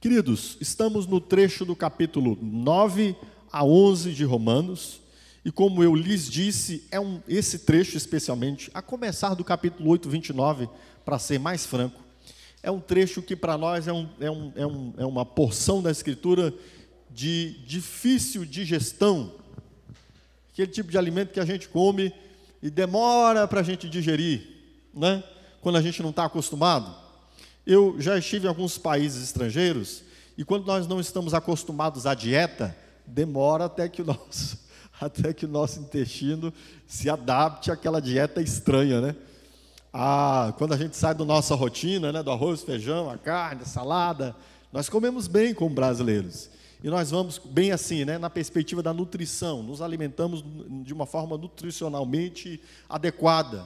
Queridos, estamos no trecho do capítulo 9 a 11 de Romanos, e como eu lhes disse, esse trecho especialmente, a começar do capítulo 8, 29, para ser mais franco, é um trecho que para nós é uma porção da Escritura de difícil digestão, aquele tipo de alimento que a gente come e demora para a gente digerir, né? Quando a gente não está acostumado. Eu já estive em alguns países estrangeiros e quando nós não estamos acostumados à dieta, demora até que o nosso intestino se adapte àquela dieta estranha, né? Quando a gente sai da nossa rotina, né, do arroz, feijão, a carne, a salada, nós comemos bem como brasileiros. E nós vamos bem assim, né, na perspectiva da nutrição, nos alimentamos de uma forma nutricionalmente adequada,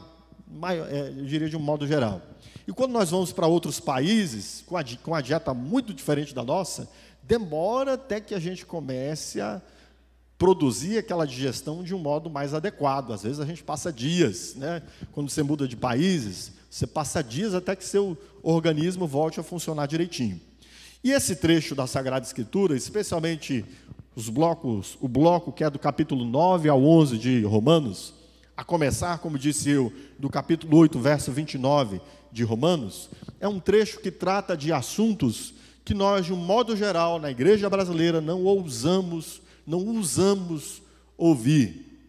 eu diria de um modo geral. E quando nós vamos para outros países, com a dieta muito diferente da nossa, demora até que a gente comece a produzir aquela digestão de um modo mais adequado. Às vezes a gente passa dias, né? Quando você muda de países, você passa dias até que seu organismo volte a funcionar direitinho. E esse trecho da Sagrada Escritura, especialmente o bloco que é do capítulo 9 ao 11 de Romanos, a começar, como disse eu, do capítulo 8, verso 29 de Romanos, é um trecho que trata de assuntos que nós, de um modo geral, na igreja brasileira, não usamos ouvir.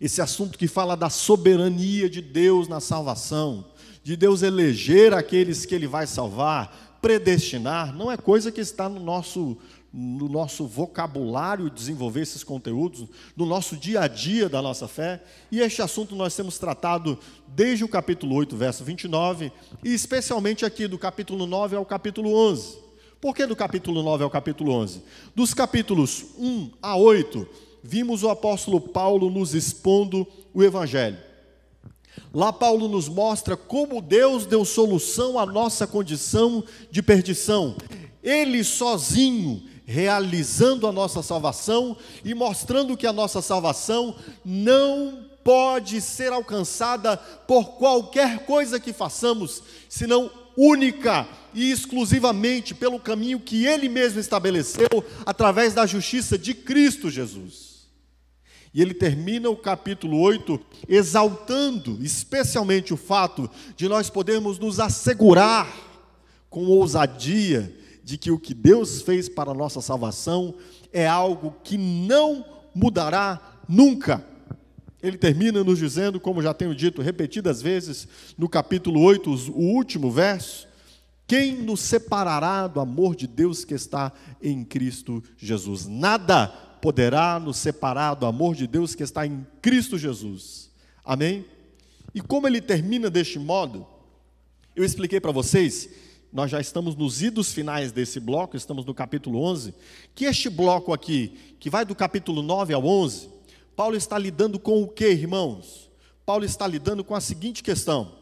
Esse assunto que fala da soberania de Deus na salvação, de Deus eleger aqueles que Ele vai salvar, predestinar, não é coisa que está no nosso vocabulário desenvolver esses conteúdos, no nosso dia a dia da nossa fé, e este assunto nós temos tratado desde o capítulo 8, verso 29, e especialmente aqui do capítulo 9 ao capítulo 11. Por que do capítulo 9 ao capítulo 11? Dos capítulos 1 a 8, vimos o apóstolo Paulo nos expondo o Evangelho. Lá Paulo nos mostra como Deus deu solução à nossa condição de perdição. Ele sozinho realizando a nossa salvação e mostrando que a nossa salvação não pode ser alcançada por qualquer coisa que façamos, senão única e exclusivamente pelo caminho que Ele mesmo estabeleceu através da justiça de Cristo Jesus. E ele termina o capítulo 8 exaltando especialmente o fato de nós podermos nos assegurar com ousadia de que o que Deus fez para a nossa salvação é algo que não mudará nunca. Ele termina nos dizendo, como já tenho dito repetidas vezes, no capítulo 8, o último verso: quem nos separará do amor de Deus que está em Cristo Jesus? Nada poderá nos separar do amor de Deus que está em Cristo Jesus. Amém? E como ele termina deste modo, eu expliquei para vocês, nós já estamos nos idos finais desse bloco, estamos no capítulo 11, que este bloco aqui, que vai do capítulo 9 ao 11, Paulo está lidando com o quê, irmãos? Paulo está lidando com a seguinte questão.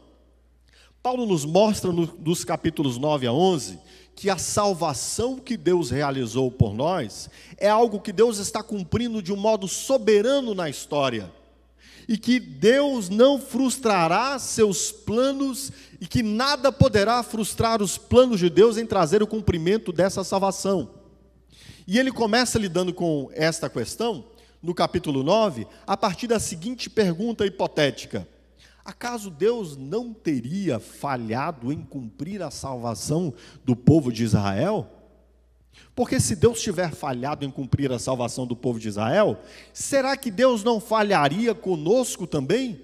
Paulo nos mostra dos capítulos 9 a 11, que a salvação que Deus realizou por nós é algo que Deus está cumprindo de um modo soberano na história, e que Deus não frustrará seus planos, e que nada poderá frustrar os planos de Deus em trazer o cumprimento dessa salvação. E ele começa lidando com esta questão, no capítulo 9, a partir da seguinte pergunta hipotética: acaso Deus não teria falhado em cumprir a salvação do povo de Israel? Porque se Deus tiver falhado em cumprir a salvação do povo de Israel, será que Deus não falharia conosco também?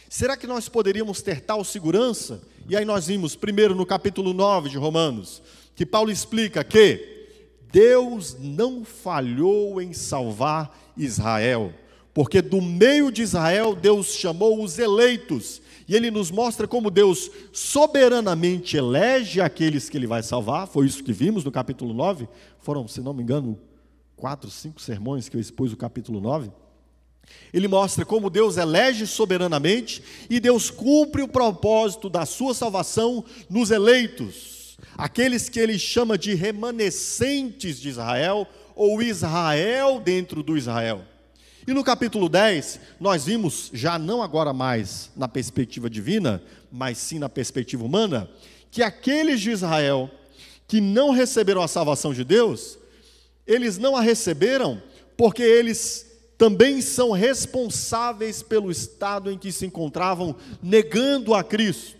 Será que nós poderíamos ter tal segurança? E aí nós vimos primeiro no capítulo 9 de Romanos, que Paulo explica que Deus não falhou em salvar Israel, porque do meio de Israel Deus chamou os eleitos, e ele nos mostra como Deus soberanamente elege aqueles que ele vai salvar. Foi isso que vimos no capítulo 9, foram, se não me engano, 4, 5 sermões que eu expus no capítulo 9. Ele mostra como Deus elege soberanamente, e Deus cumpre o propósito da sua salvação nos eleitos, aqueles que ele chama de remanescentes de Israel, ou Israel dentro do Israel. E no capítulo 10, nós vimos, já não agora mais na perspectiva divina, mas sim na perspectiva humana, que aqueles de Israel que não receberam a salvação de Deus, eles não a receberam porque eles também são responsáveis pelo estado em que se encontravam, negando a Cristo.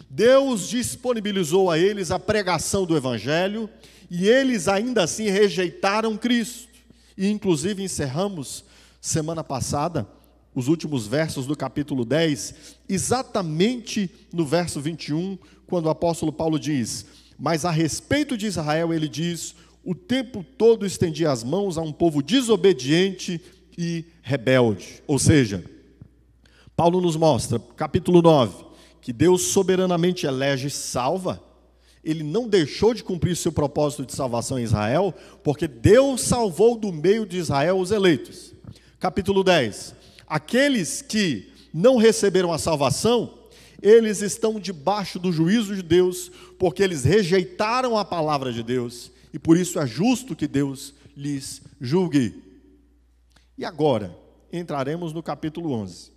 Deus disponibilizou a eles a pregação do Evangelho, e eles ainda assim rejeitaram Cristo. E inclusive encerramos semana passada os últimos versos do capítulo 10, exatamente no verso 21, quando o apóstolo Paulo diz: mas a respeito de Israel ele diz: o tempo todo estendia as mãos a um povo desobediente e rebelde. Ou seja, Paulo nos mostra, capítulo 9, que Deus soberanamente elege e salva. Ele não deixou de cumprir seu propósito de salvação em Israel, porque Deus salvou do meio de Israel os eleitos. Capítulo 10, aqueles que não receberam a salvação, eles estão debaixo do juízo de Deus, porque eles rejeitaram a palavra de Deus, e por isso é justo que Deus lhes julgue. E agora, entraremos no capítulo 11.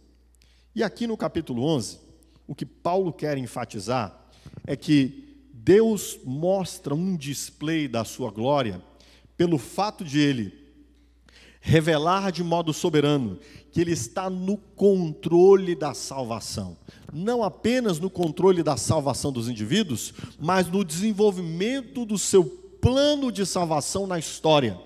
E aqui no capítulo 11, o que Paulo quer enfatizar é que Deus mostra um display da sua glória pelo fato de Ele revelar de modo soberano que Ele está no controle da salvação. Não apenas no controle da salvação dos indivíduos, mas no desenvolvimento do seu plano de salvação na história.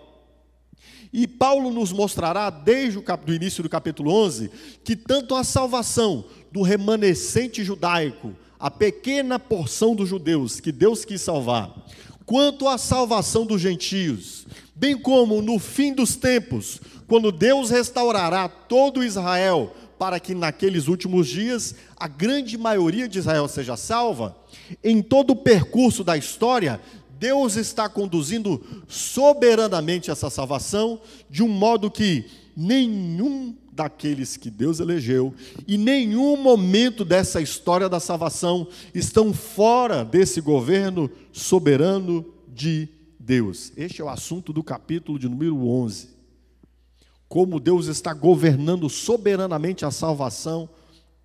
E Paulo nos mostrará, desde o início do capítulo 11, que tanto a salvação do remanescente judaico, a pequena porção dos judeus que Deus quis salvar, quanto a salvação dos gentios, bem como no fim dos tempos, quando Deus restaurará todo Israel, para que naqueles últimos dias a grande maioria de Israel seja salva, em todo o percurso da história, Deus está conduzindo soberanamente essa salvação, de um modo que nenhum daqueles que Deus elegeu, e nenhum momento dessa história da salvação estão fora desse governo soberano de Deus. Este é o assunto do capítulo de número 11. Como Deus está governando soberanamente a salvação,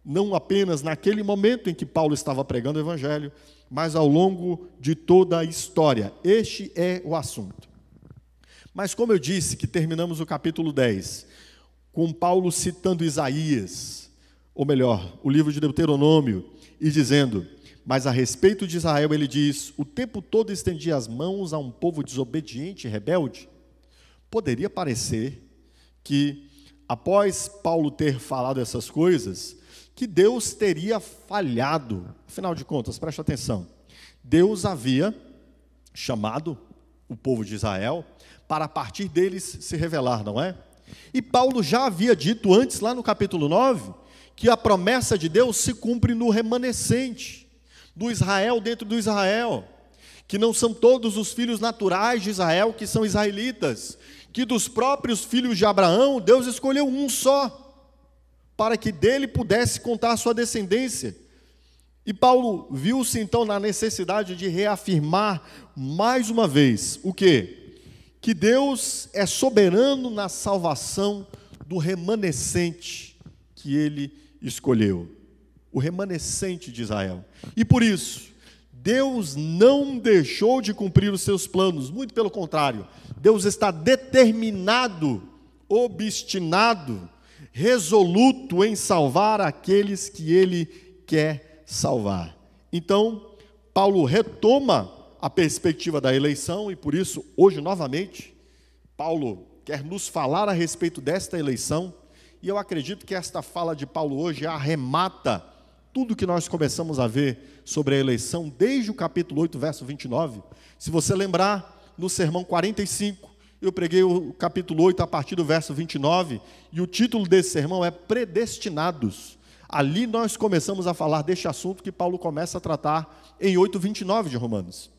não apenas naquele momento em que Paulo estava pregando o Evangelho, mas ao longo de toda a história. Este é o assunto. Mas como eu disse que terminamos o capítulo 10, com Paulo citando Isaías, ou melhor, o livro de Deuteronômio, e dizendo: mas a respeito de Israel ele diz: o tempo todo estendia as mãos a um povo desobediente e rebelde. Poderia parecer que, após Paulo ter falado essas coisas, que Deus teria falhado. Afinal de contas, preste atenção, Deus havia chamado o povo de Israel para a partir deles se revelar, não é? E Paulo já havia dito antes, lá no capítulo 9, que a promessa de Deus se cumpre no remanescente, do Israel dentro do Israel, que não são todos os filhos naturais de Israel que são israelitas, que dos próprios filhos de Abraão, Deus escolheu um só, para que dele pudesse contar a sua descendência. E Paulo viu-se então na necessidade de reafirmar mais uma vez o quê? Que Deus é soberano na salvação do remanescente que Ele escolheu, o remanescente de Israel. E por isso, Deus não deixou de cumprir os seus planos, muito pelo contrário, Deus está determinado, obstinado, resoluto em salvar aqueles que Ele quer salvar. Então, Paulo retoma a perspectiva da eleição, e por isso, hoje, novamente, Paulo quer nos falar a respeito desta eleição, e eu acredito que esta fala de Paulo hoje arremata tudo que nós começamos a ver sobre a eleição, desde o capítulo 8, verso 29. Se você lembrar, no sermão 45, eu preguei o capítulo 8 a partir do verso 29, e o título desse sermão é Predestinados. Ali nós começamos a falar deste assunto que Paulo começa a tratar em 8:29 de Romanos.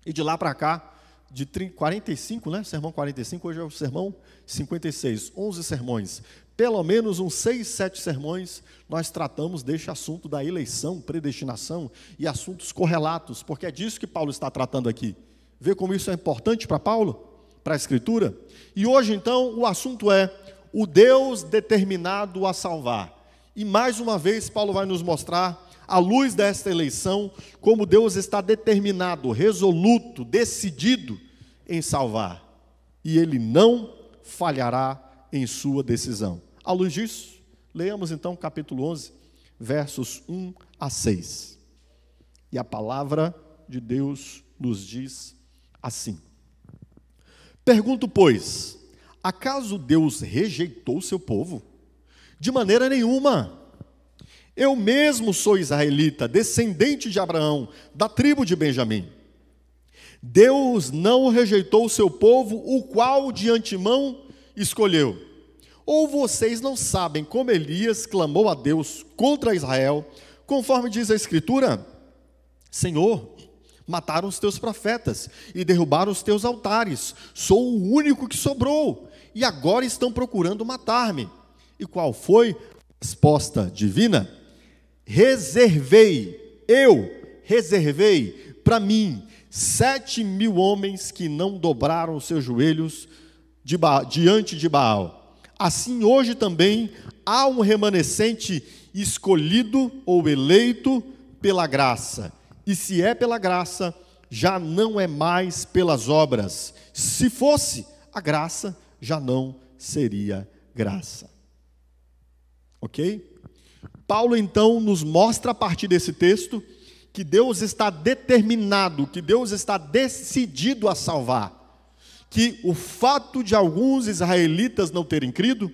E de lá para cá, de 45, né? Sermão 45, hoje é o sermão 56, 11 sermões. Pelo menos uns 6, 7 sermões, nós tratamos deste assunto da eleição, predestinação e assuntos correlatos, porque é disso que Paulo está tratando aqui. Vê como isso é importante para Paulo? para a Escritura. E hoje, então, o assunto é o Deus determinado a salvar. E mais uma vez, Paulo vai nos mostrar, à luz desta eleição, como Deus está determinado, resoluto, decidido em salvar. E Ele não falhará em sua decisão. À luz disso, leamos então capítulo 11, versos 1 a 6. E a palavra de Deus nos diz assim: Pergunto, pois, acaso Deus rejeitou seu povo? De maneira nenhuma. Eu mesmo sou israelita, descendente de Abraão, da tribo de Benjamim. Deus não rejeitou o seu povo, o qual de antemão escolheu. Ou vocês não sabem como Elias clamou a Deus contra Israel, conforme diz a Escritura? Senhor, mataram os teus profetas e derrubaram os teus altares. Sou o único que sobrou, e agora estão procurando matar-me. E qual foi a resposta divina? Reservei para mim 7.000 homens que não dobraram os seus joelhos diante de Baal. Assim hoje também há um remanescente escolhido ou eleito pela graça. E se é pela graça, já não é mais pelas obras. Se fosse a graça, já não seria graça. Ok? Paulo então nos mostra a partir desse texto que Deus está determinado, que Deus está decidido a salvar, que o fato de alguns israelitas não terem crido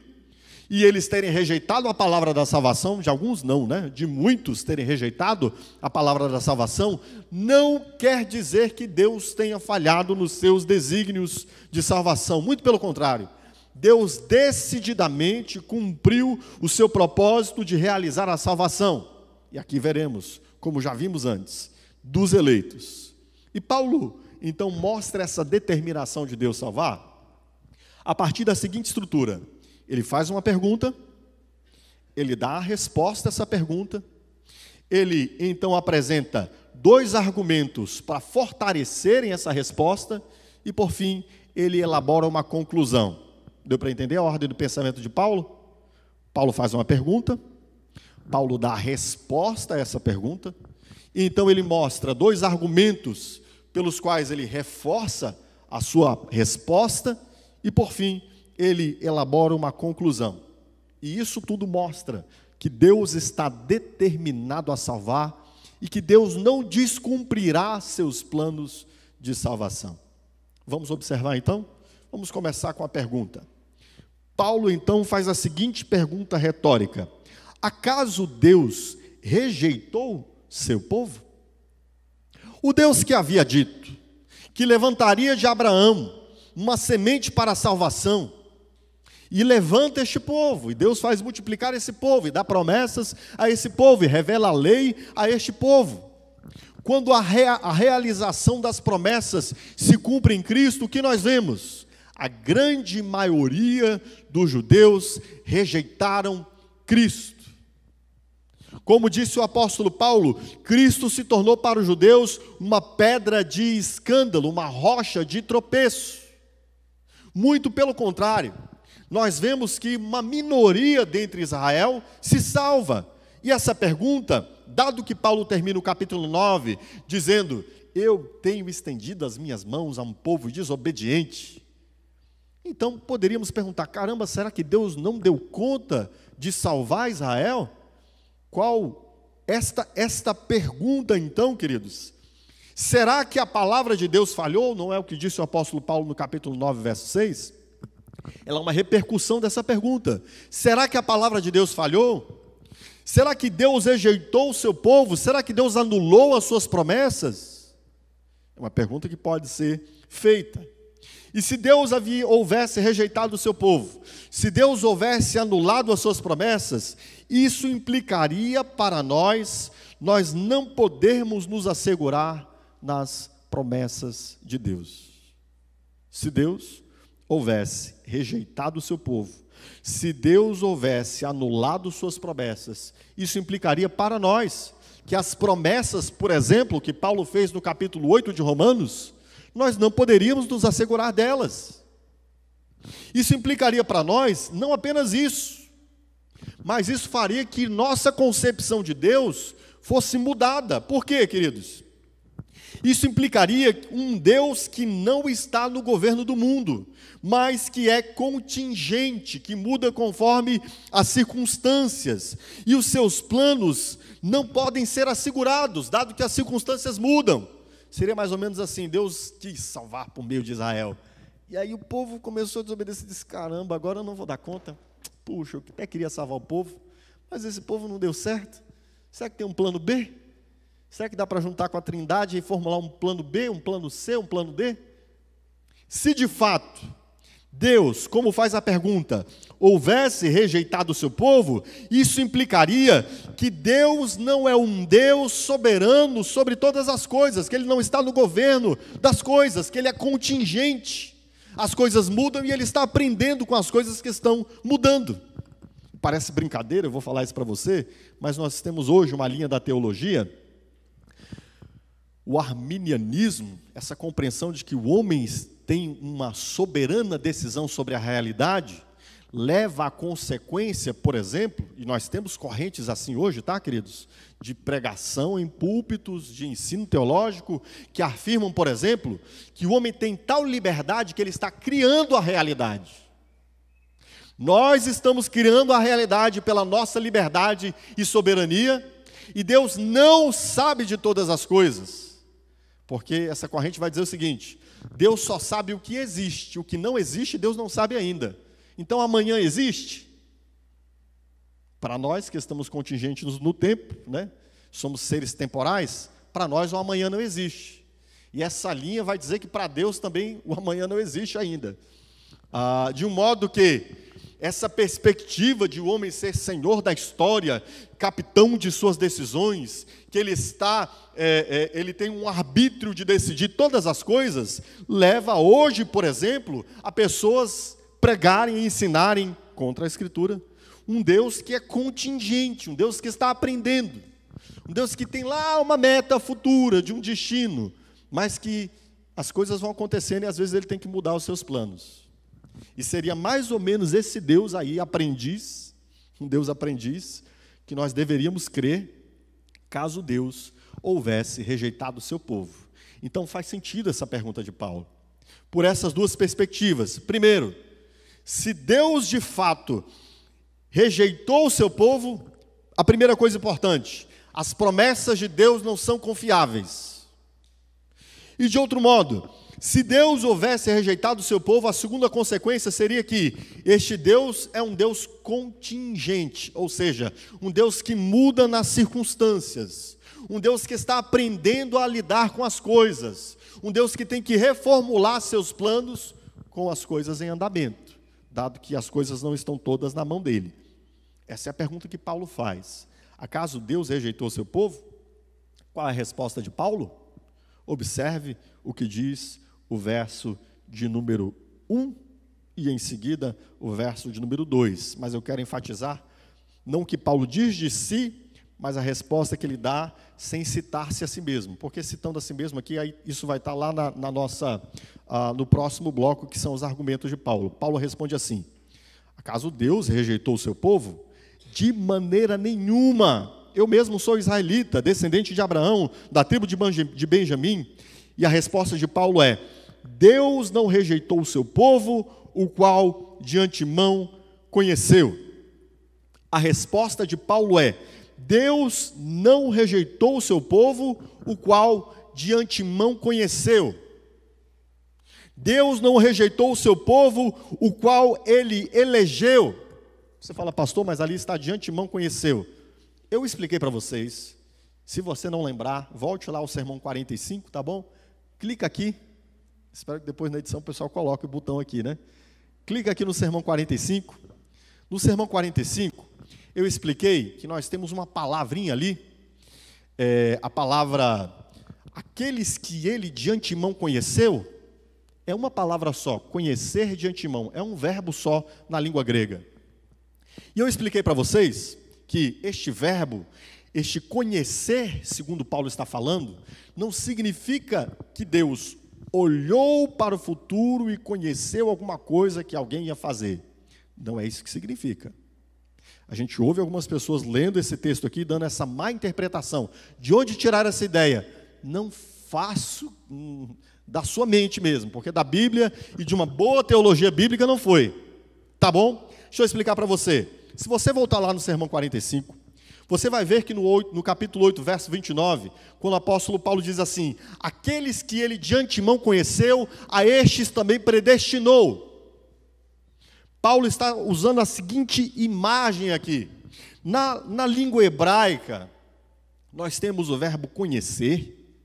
e eles terem rejeitado a palavra da salvação, de alguns não, né? De muitos terem rejeitado a palavra da salvação, não quer dizer que Deus tenha falhado nos seus desígnios de salvação, muito pelo contrário. Deus decididamente cumpriu o seu propósito de realizar a salvação. E aqui veremos, como já vimos antes, dos eleitos. E Paulo, então, mostra essa determinação de Deus salvar a partir da seguinte estrutura. Ele faz uma pergunta, ele dá a resposta a essa pergunta, ele, então, apresenta 2 argumentos para fortalecerem essa resposta e, por fim, ele elabora uma conclusão. Deu para entender a ordem do pensamento de Paulo? Paulo faz uma pergunta, Paulo dá a resposta a essa pergunta, e então ele mostra 2 argumentos pelos quais ele reforça a sua resposta, e por fim, ele elabora uma conclusão. E isso tudo mostra que Deus está determinado a salvar, e que Deus não descumprirá seus planos de salvação. Vamos observar então? Vamos começar com a pergunta. Paulo então faz a seguinte pergunta retórica: acaso Deus rejeitou seu povo? O Deus que havia dito que levantaria de Abraão uma semente para a salvação, e levanta este povo, e Deus faz multiplicar esse povo, e dá promessas a esse povo, e revela a lei a este povo. Quando a realização das promessas se cumpre em Cristo, o que nós vemos? A grande maioria dos judeus rejeitaram Cristo. Como disse o apóstolo Paulo, Cristo se tornou para os judeus uma pedra de escândalo, uma rocha de tropeço. Muito pelo contrário, nós vemos que uma minoria dentre Israel se salva. E essa pergunta, dado que Paulo termina o capítulo 9, dizendo: eu tenho estendido as minhas mãos a um povo desobediente. Então poderíamos perguntar: caramba, será que Deus não deu conta de salvar Israel? Qual esta pergunta então, queridos? Será que a palavra de Deus falhou? Não é o que disse o apóstolo Paulo no capítulo 9, verso 6? Ela é uma repercussão dessa pergunta. Será que a palavra de Deus falhou? Será que Deus rejeitou o seu povo? Será que Deus anulou as suas promessas? É uma pergunta que pode ser feita. E se Deus houvesse rejeitado o seu povo, se Deus houvesse anulado as suas promessas, isso implicaria para nós não podermos nos assegurar nas promessas de Deus. Se Deus houvesse rejeitado o seu povo, se Deus houvesse anulado suas promessas, isso implicaria para nós que as promessas, por exemplo, que Paulo fez no capítulo 8 de Romanos, nós não poderíamos nos assegurar delas. Isso implicaria para nós não apenas isso, mas isso faria que nossa concepção de Deus fosse mudada. Por quê, queridos? Isso implicaria um Deus que não está no governo do mundo, mas que é contingente, que muda conforme as circunstâncias, e os seus planos não podem ser assegurados, dado que as circunstâncias mudam. Seria mais ou menos assim: Deus quis salvar por meio de Israel, e aí o povo começou a desobedecer, disse: caramba, agora eu não vou dar conta. Puxa, eu até queria salvar o povo, mas esse povo não deu certo. Será que tem um plano B? Será que dá para juntar com a Trindade e formular um plano B, um plano C, um plano D? Se de fato Deus, como faz a pergunta, houvesse rejeitado o seu povo, isso implicaria que Deus não é um Deus soberano sobre todas as coisas, que Ele não está no governo das coisas, que Ele é contingente. As coisas mudam e Ele está aprendendo com as coisas que estão mudando. Parece brincadeira, eu vou falar isso para você, mas nós temos hoje uma linha da teologia, o arminianismo, essa compreensão de que o homem tem uma soberana decisão sobre a realidade, leva à consequência, por exemplo, e nós temos correntes assim hoje, tá, queridos? De pregação em púlpitos, de ensino teológico, que afirmam, por exemplo, que o homem tem tal liberdade que ele está criando a realidade. Nós estamos criando a realidade pela nossa liberdade e soberania, e Deus não sabe de todas as coisas. Porque essa corrente vai dizer o seguinte: Deus só sabe o que existe, o que não existe Deus não sabe ainda. Então amanhã existe? Para nós que estamos contingentes no tempo, né? Somos seres temporais, para nós o amanhã não existe. E essa linha vai dizer que para Deus também o amanhã não existe ainda. De um modo que essa perspectiva de o homem ser senhor da história, capitão de suas decisões, que ele tem um arbítrio de decidir todas as coisas, leva hoje, por exemplo, a pessoas pregarem e ensinarem contra a Escritura. Um Deus que é contingente, um Deus que está aprendendo, um Deus que tem lá uma meta futura, de um destino, mas que as coisas vão acontecendo e às vezes ele tem que mudar os seus planos. E seria mais ou menos esse Deus aí, aprendiz, um Deus aprendiz, que nós deveríamos crer, caso Deus houvesse rejeitado o seu povo. Então faz sentido essa pergunta de Paulo, por essas duas perspectivas. Primeiro, se Deus de fato rejeitou o seu povo, a primeira coisa importante: as promessas de Deus não são confiáveis. E de outro modo, se Deus houvesse rejeitado o seu povo, a segunda consequência seria que este Deus é um Deus contingente, ou seja, um Deus que muda nas circunstâncias, um Deus que está aprendendo a lidar com as coisas, um Deus que tem que reformular seus planos com as coisas em andamento, dado que as coisas não estão todas na mão dele. Essa é a pergunta que Paulo faz. Acaso Deus rejeitou o seu povo? Qual é a resposta de Paulo? Observe o que diz o verso de número 1 e em seguida o verso de número 2. Mas eu quero enfatizar, não o que Paulo diz de si, mas a resposta que ele dá sem citar-se a si mesmo. Porque citando a si mesmo aqui, aí isso vai estar lá no próximo bloco, que são os argumentos de Paulo. Paulo responde assim: acaso Deus rejeitou o seu povo? De maneira nenhuma. Eu mesmo sou israelita, descendente de Abraão, da tribo de Benjamim. E a resposta de Paulo é: Deus não rejeitou o seu povo, o qual de antemão conheceu. A resposta de Paulo é: Deus não rejeitou o seu povo, o qual de antemão conheceu. Deus não rejeitou o seu povo, o qual ele elegeu. Você fala: pastor, mas ali está de antemão conheceu. Eu expliquei para vocês. Se você não lembrar, volte lá ao sermão 45, tá bom? Clica aqui. Espero que depois na edição o pessoal coloque o botão aqui, né? Clica aqui no sermão 45. No sermão 45, eu expliquei que nós temos uma palavrinha ali, a palavra, aqueles que ele de antemão conheceu, é uma palavra só, conhecer de antemão, é um verbo só na língua grega. E eu expliquei para vocês que este verbo, este conhecer, segundo Paulo está falando, não significa que Deus olhou para o futuro e conheceu alguma coisa que alguém ia fazer. Não é isso que significa. A gente ouve algumas pessoas lendo esse texto aqui, dando essa má interpretação. De onde tirar essa ideia? Não faço da sua mente mesmo, porque da Bíblia e de uma boa teologia bíblica não foi. Tá bom? Deixa eu explicar para você. Se você voltar lá no Sermão 45, você vai ver que no capítulo 8, verso 29, quando o apóstolo Paulo diz assim: aqueles que ele de antemão conheceu, a estes também predestinou. Paulo está usando a seguinte imagem aqui. Na língua hebraica, nós temos o verbo conhecer,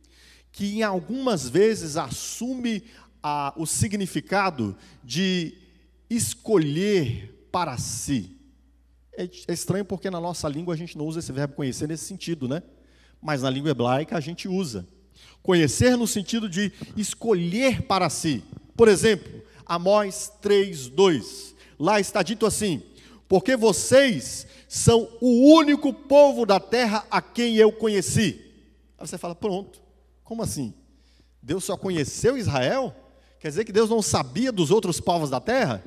que em algumas vezes assume o significado de escolher para si. É estranho porque na nossa língua a gente não usa esse verbo conhecer nesse sentido, né? Mas na língua hebraica a gente usa. Conhecer no sentido de escolher para si. Por exemplo, Amós 3:2. Lá está dito assim: porque vocês são o único povo da terra a quem eu conheci. Aí você fala, pronto, como assim? Deus só conheceu Israel? Quer dizer que Deus não sabia dos outros povos da terra?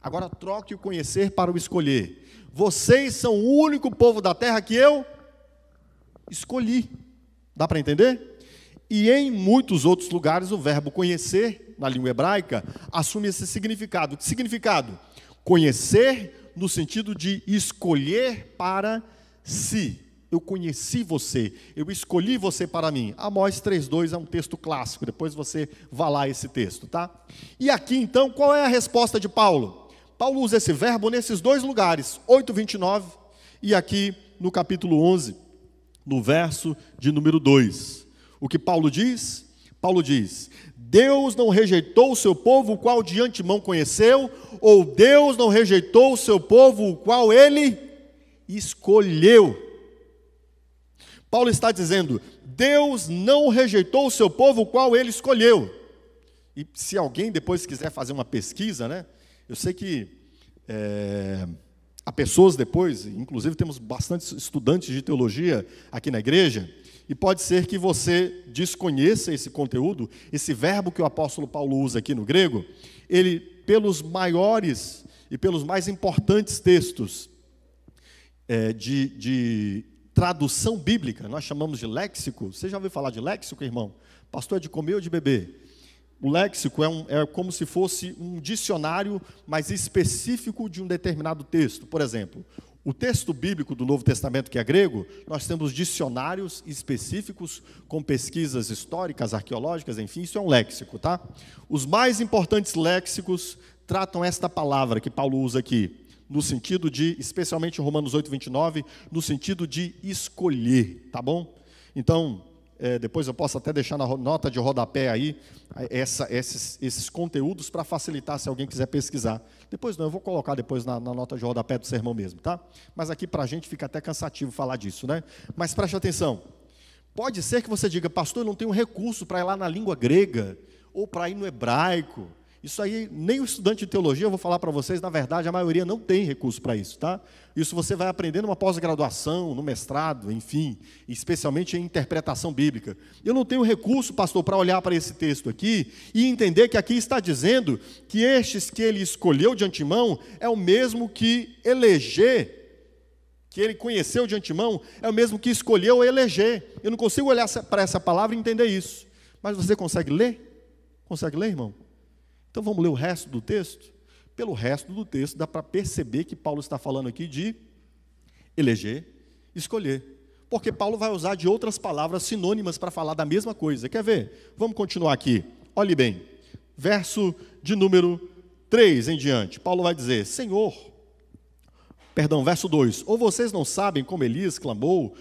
Agora troque o conhecer para o escolher. Vocês são o único povo da terra que eu escolhi. Dá para entender? E em muitos outros lugares o verbo conhecer, na língua hebraica, assume esse significado. Que significado? Conhecer no sentido de escolher para si. Eu conheci você, eu escolhi você para mim. Amós 3:2 é um texto clássico, depois você vá lá esse texto, tá? E aqui então, qual é a resposta de Paulo? Paulo usa esse verbo nesses dois lugares, 8:29 e aqui no capítulo 11, no verso de número 2. O que Paulo diz? Paulo diz: Deus não rejeitou o seu povo, o qual de antemão conheceu, ou Deus não rejeitou o seu povo, o qual ele escolheu. Paulo está dizendo: Deus não rejeitou o seu povo, o qual ele escolheu. E se alguém depois quiser fazer uma pesquisa, né? Eu sei que há pessoas depois, inclusive temos bastantes estudantes de teologia aqui na igreja, e pode ser que você desconheça esse conteúdo, esse verbo que o apóstolo Paulo usa aqui no grego, ele, pelos maiores e pelos mais importantes textos de tradução bíblica, nós chamamos de léxico. Você já ouviu falar de léxico, irmão? Pastor, é de comer ou de beber? O léxico é como se fosse um dicionário mais específico de um determinado texto. Por exemplo, o texto bíblico do Novo Testamento, que é grego, nós temos dicionários específicos com pesquisas históricas, arqueológicas, enfim, isso é um léxico, tá? Os mais importantes léxicos tratam esta palavra que Paulo usa aqui, no sentido de, especialmente em Romanos 8:29, no sentido de escolher, tá bom? Então, depois eu posso até deixar na nota de rodapé aí esses conteúdos para facilitar se alguém quiser pesquisar. Depois não, eu vou colocar depois na nota de rodapé do sermão mesmo, tá? Mas aqui para a gente fica até cansativo falar disso, né? Mas preste atenção. Pode ser que você diga: pastor, eu não tenho recurso para ir lá na língua grega ou para ir no hebraico. Isso aí, nem o estudante de teologia, eu vou falar para vocês, na verdade, a maioria não tem recurso para isso, tá? Isso você vai aprender numa pós-graduação, no mestrado, enfim, especialmente em interpretação bíblica. Eu não tenho recurso, pastor, para olhar para esse texto aqui e entender que aqui está dizendo que estes que ele escolheu de antemão é o mesmo que eleger, que ele conheceu de antemão, é o mesmo que escolheu eleger. Eu não consigo olhar para essa palavra e entender isso. Mas você consegue ler? Consegue ler, irmão? Então vamos ler o resto do texto? Pelo resto do texto dá para perceber que Paulo está falando aqui de eleger, escolher. Porque Paulo vai usar de outras palavras sinônimas para falar da mesma coisa. Quer ver? Vamos continuar aqui. Olhe bem. Verso de número 3 em diante. Paulo vai dizer: verso 2. Ou vocês não sabem como Elias clamou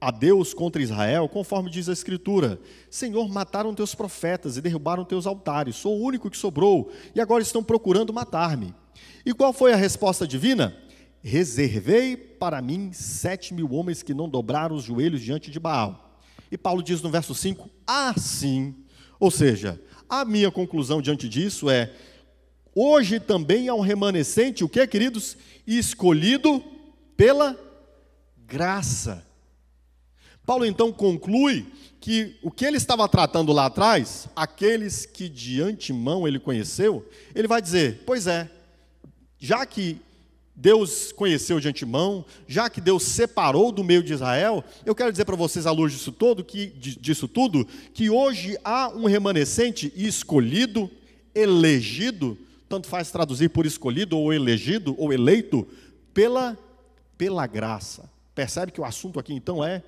a Deus contra Israel, conforme diz a Escritura: Senhor, mataram teus profetas e derrubaram teus altares, sou o único que sobrou, e agora estão procurando matar-me. E qual foi a resposta divina? Reservei para mim 7.000 homens que não dobraram os joelhos diante de Baal. E Paulo diz no verso 5, assim, ou seja, a minha conclusão diante disso é: hoje também há um remanescente, o que, queridos? Escolhido pela graça. Paulo então conclui que o que ele estava tratando lá atrás, aqueles que de antemão ele conheceu, ele vai dizer, pois é, já que Deus conheceu de antemão, já que Deus separou do meio de Israel, eu quero dizer para vocês, à luz disso tudo, que hoje há um remanescente escolhido, elegido, tanto faz traduzir por escolhido, ou elegido, ou eleito, pela graça. Percebe que o assunto aqui então é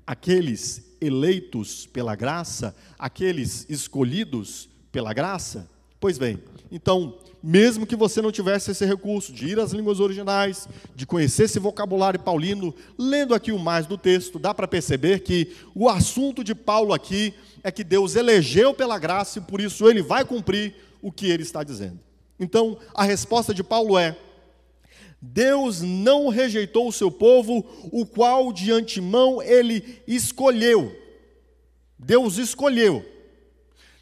aqueles eleitos pela graça, aqueles escolhidos pela graça? Pois bem, então, mesmo que você não tivesse esse recurso de ir às línguas originais, de conhecer esse vocabulário paulino, lendo aqui o mais do texto, dá para perceber que o assunto de Paulo aqui é que Deus elegeu pela graça e por isso ele vai cumprir o que ele está dizendo. Então, a resposta de Paulo é: Deus não rejeitou o seu povo, o qual de antemão ele escolheu. Deus escolheu.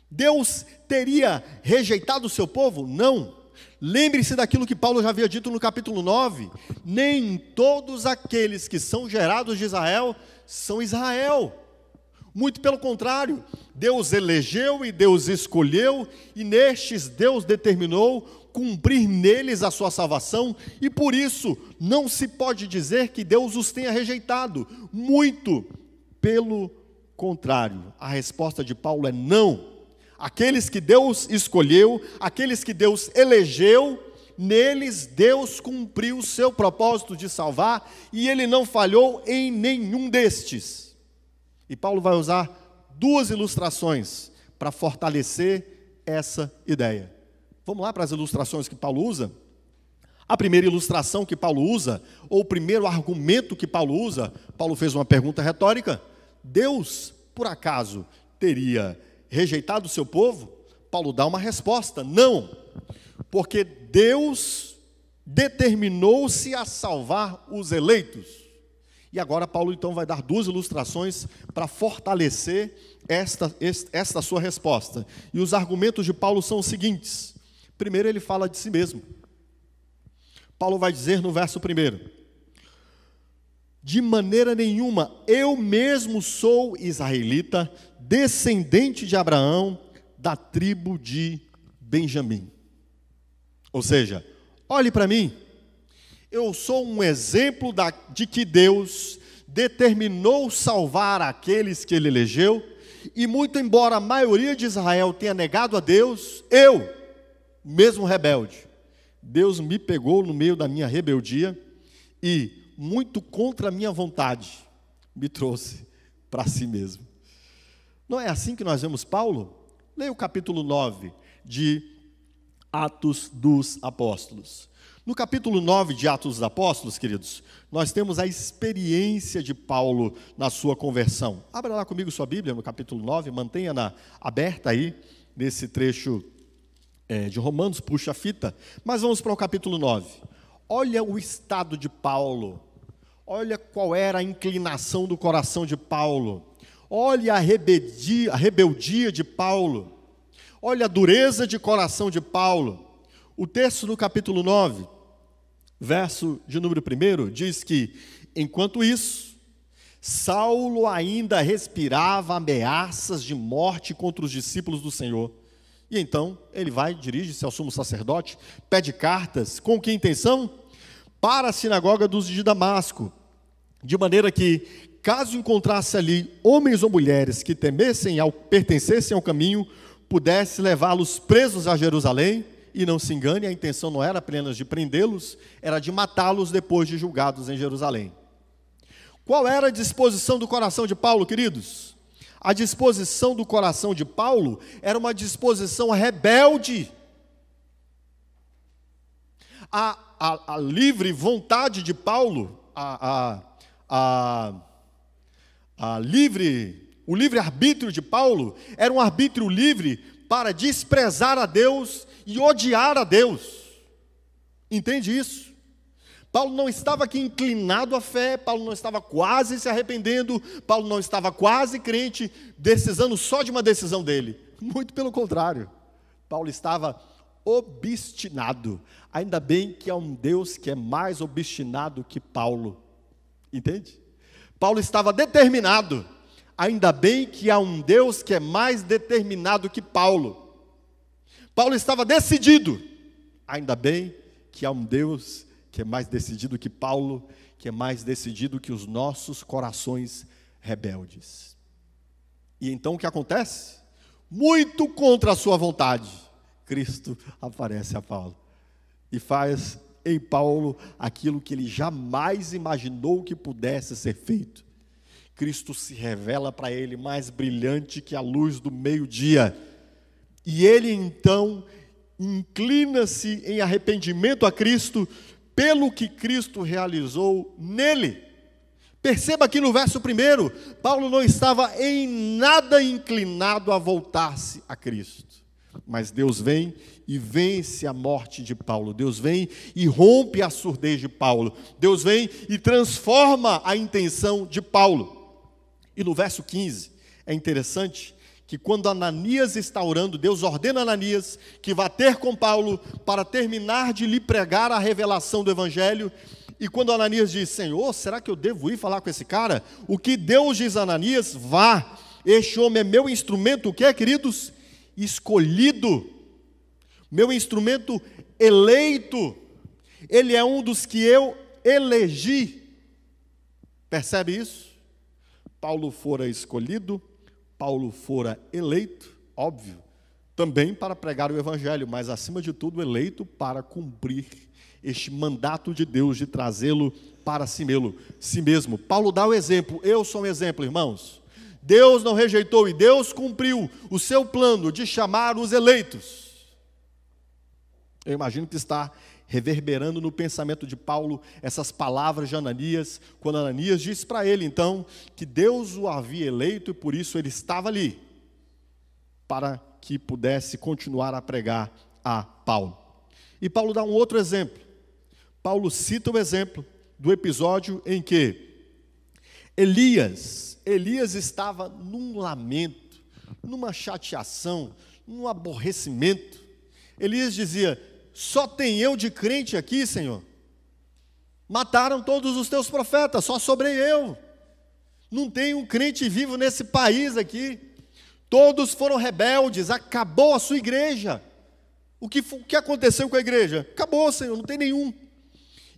Deus teria rejeitado o seu povo? Não. Lembre-se daquilo que Paulo já havia dito no capítulo 9. Nem todos aqueles que são gerados de Israel são Israel. Muito pelo contrário, Deus elegeu e Deus escolheu, e nestes Deus determinou cumprir neles a sua salvação, e por isso não se pode dizer que Deus os tenha rejeitado. Muito pelo contrário, a resposta de Paulo é não. Aqueles que Deus escolheu, aqueles que Deus elegeu, neles Deus cumpriu o seu propósito de salvar, e ele não falhou em nenhum destes. E Paulo vai usar duas ilustrações para fortalecer essa ideia. Vamos lá para as ilustrações que Paulo usa? A primeira ilustração que Paulo usa, ou o primeiro argumento que Paulo usa, Paulo fez uma pergunta retórica: Deus, por acaso, teria rejeitado o seu povo? Paulo dá uma resposta: não, porque Deus determinou-se a salvar os eleitos. E agora Paulo então vai dar duas ilustrações para fortalecer esta sua resposta. E os argumentos de Paulo são os seguintes. Primeiro ele fala de si mesmo. Paulo vai dizer no verso 1: de maneira nenhuma, eu mesmo sou israelita, descendente de Abraão, da tribo de Benjamim. Ou seja, olhe para mim, eu sou um exemplo de que Deus determinou salvar aqueles que ele elegeu, e muito embora a maioria de Israel tenha negado a Deus, eu, mesmo rebelde, Deus me pegou no meio da minha rebeldia e, muito contra a minha vontade, me trouxe para si mesmo. Não é assim que nós vemos Paulo? Leia o capítulo 9 de Atos dos Apóstolos. No capítulo 9 de Atos dos Apóstolos, queridos, nós temos a experiência de Paulo na sua conversão. Abra lá comigo sua Bíblia no capítulo 9, mantenha-na aberta aí, nesse trecho de Romanos, puxa a fita. Mas vamos para o capítulo 9. Olha o estado de Paulo, olha qual era a inclinação do coração de Paulo, olha a rebeldia de Paulo, olha a dureza de coração de Paulo. O texto no capítulo 9, verso de número 1, diz que, enquanto isso, Saulo ainda respirava ameaças de morte contra os discípulos do Senhor. E então, ele dirige-se ao sumo sacerdote, pede cartas, com que intenção? Para a sinagoga dos de Damasco, de maneira que, caso encontrasse ali homens ou mulheres que pertencessem ao caminho, pudesse levá-los presos a Jerusalém. E não se engane, a intenção não era apenas de prendê-los, era de matá-los depois de julgados em Jerusalém. Qual era a disposição do coração de Paulo, queridos? A disposição do coração de Paulo era uma disposição rebelde. A livre vontade de Paulo, o livre arbítrio de Paulo, era um arbítrio livre para desprezar a Deus e odiar a Deus. Entende isso? Paulo não estava aqui inclinado à fé, Paulo não estava quase se arrependendo, Paulo não estava quase crente, precisando só de uma decisão dele. Muito pelo contrário, Paulo estava obstinado. Ainda bem que há um Deus que é mais obstinado que Paulo. Entende? Paulo estava determinado. Ainda bem que há um Deus que é mais determinado que Paulo. Paulo estava decidido. Ainda bem que há um Deus que é mais decidido que Paulo, que é mais decidido que os nossos corações rebeldes. E então o que acontece? Muito contra a sua vontade, Cristo aparece a Paulo e faz em Paulo aquilo que ele jamais imaginou que pudesse ser feito. Cristo se revela para ele mais brilhante que a luz do meio-dia. E ele então inclina-se em arrependimento a Cristo pelo que Cristo realizou nele. Perceba aqui no verso 1, Paulo não estava em nada inclinado a voltar-se a Cristo. Mas Deus vem e vence a morte de Paulo. Deus vem e rompe a surdez de Paulo. Deus vem e transforma a intenção de Paulo. E no verso 15, é interessante que quando Ananias está orando, Deus ordena a Ananias que vá ter com Paulo para terminar de lhe pregar a revelação do Evangelho. E quando Ananias diz, Senhor, será que eu devo ir falar com esse cara? O que Deus diz a Ananias, vá, este homem é meu instrumento, o que é, queridos? Escolhido, meu instrumento eleito, ele é um dos que eu elegi. Percebe isso? Paulo fora escolhido, Paulo fora eleito, óbvio, também para pregar o Evangelho, mas acima de tudo eleito para cumprir este mandato de Deus de trazê-lo para si mesmo. Paulo dá o exemplo, eu sou um exemplo, irmãos. Deus não rejeitou e Deus cumpriu o seu plano de chamar os eleitos. Eu imagino que está reverberando no pensamento de Paulo essas palavras de Ananias, quando Ananias disse para ele, então, que Deus o havia eleito e por isso ele estava ali, para que pudesse continuar a pregar a Paulo. E Paulo dá um outro exemplo. Paulo cita o exemplo do episódio em que Elias estava num lamento, numa chateação, num aborrecimento. Elias dizia, só tem eu de crente aqui, Senhor. Mataram todos os teus profetas, só sobrei eu. Não tem um crente vivo nesse país aqui. Todos foram rebeldes, acabou a sua igreja. O que aconteceu com a igreja? Acabou, Senhor, não tem nenhum.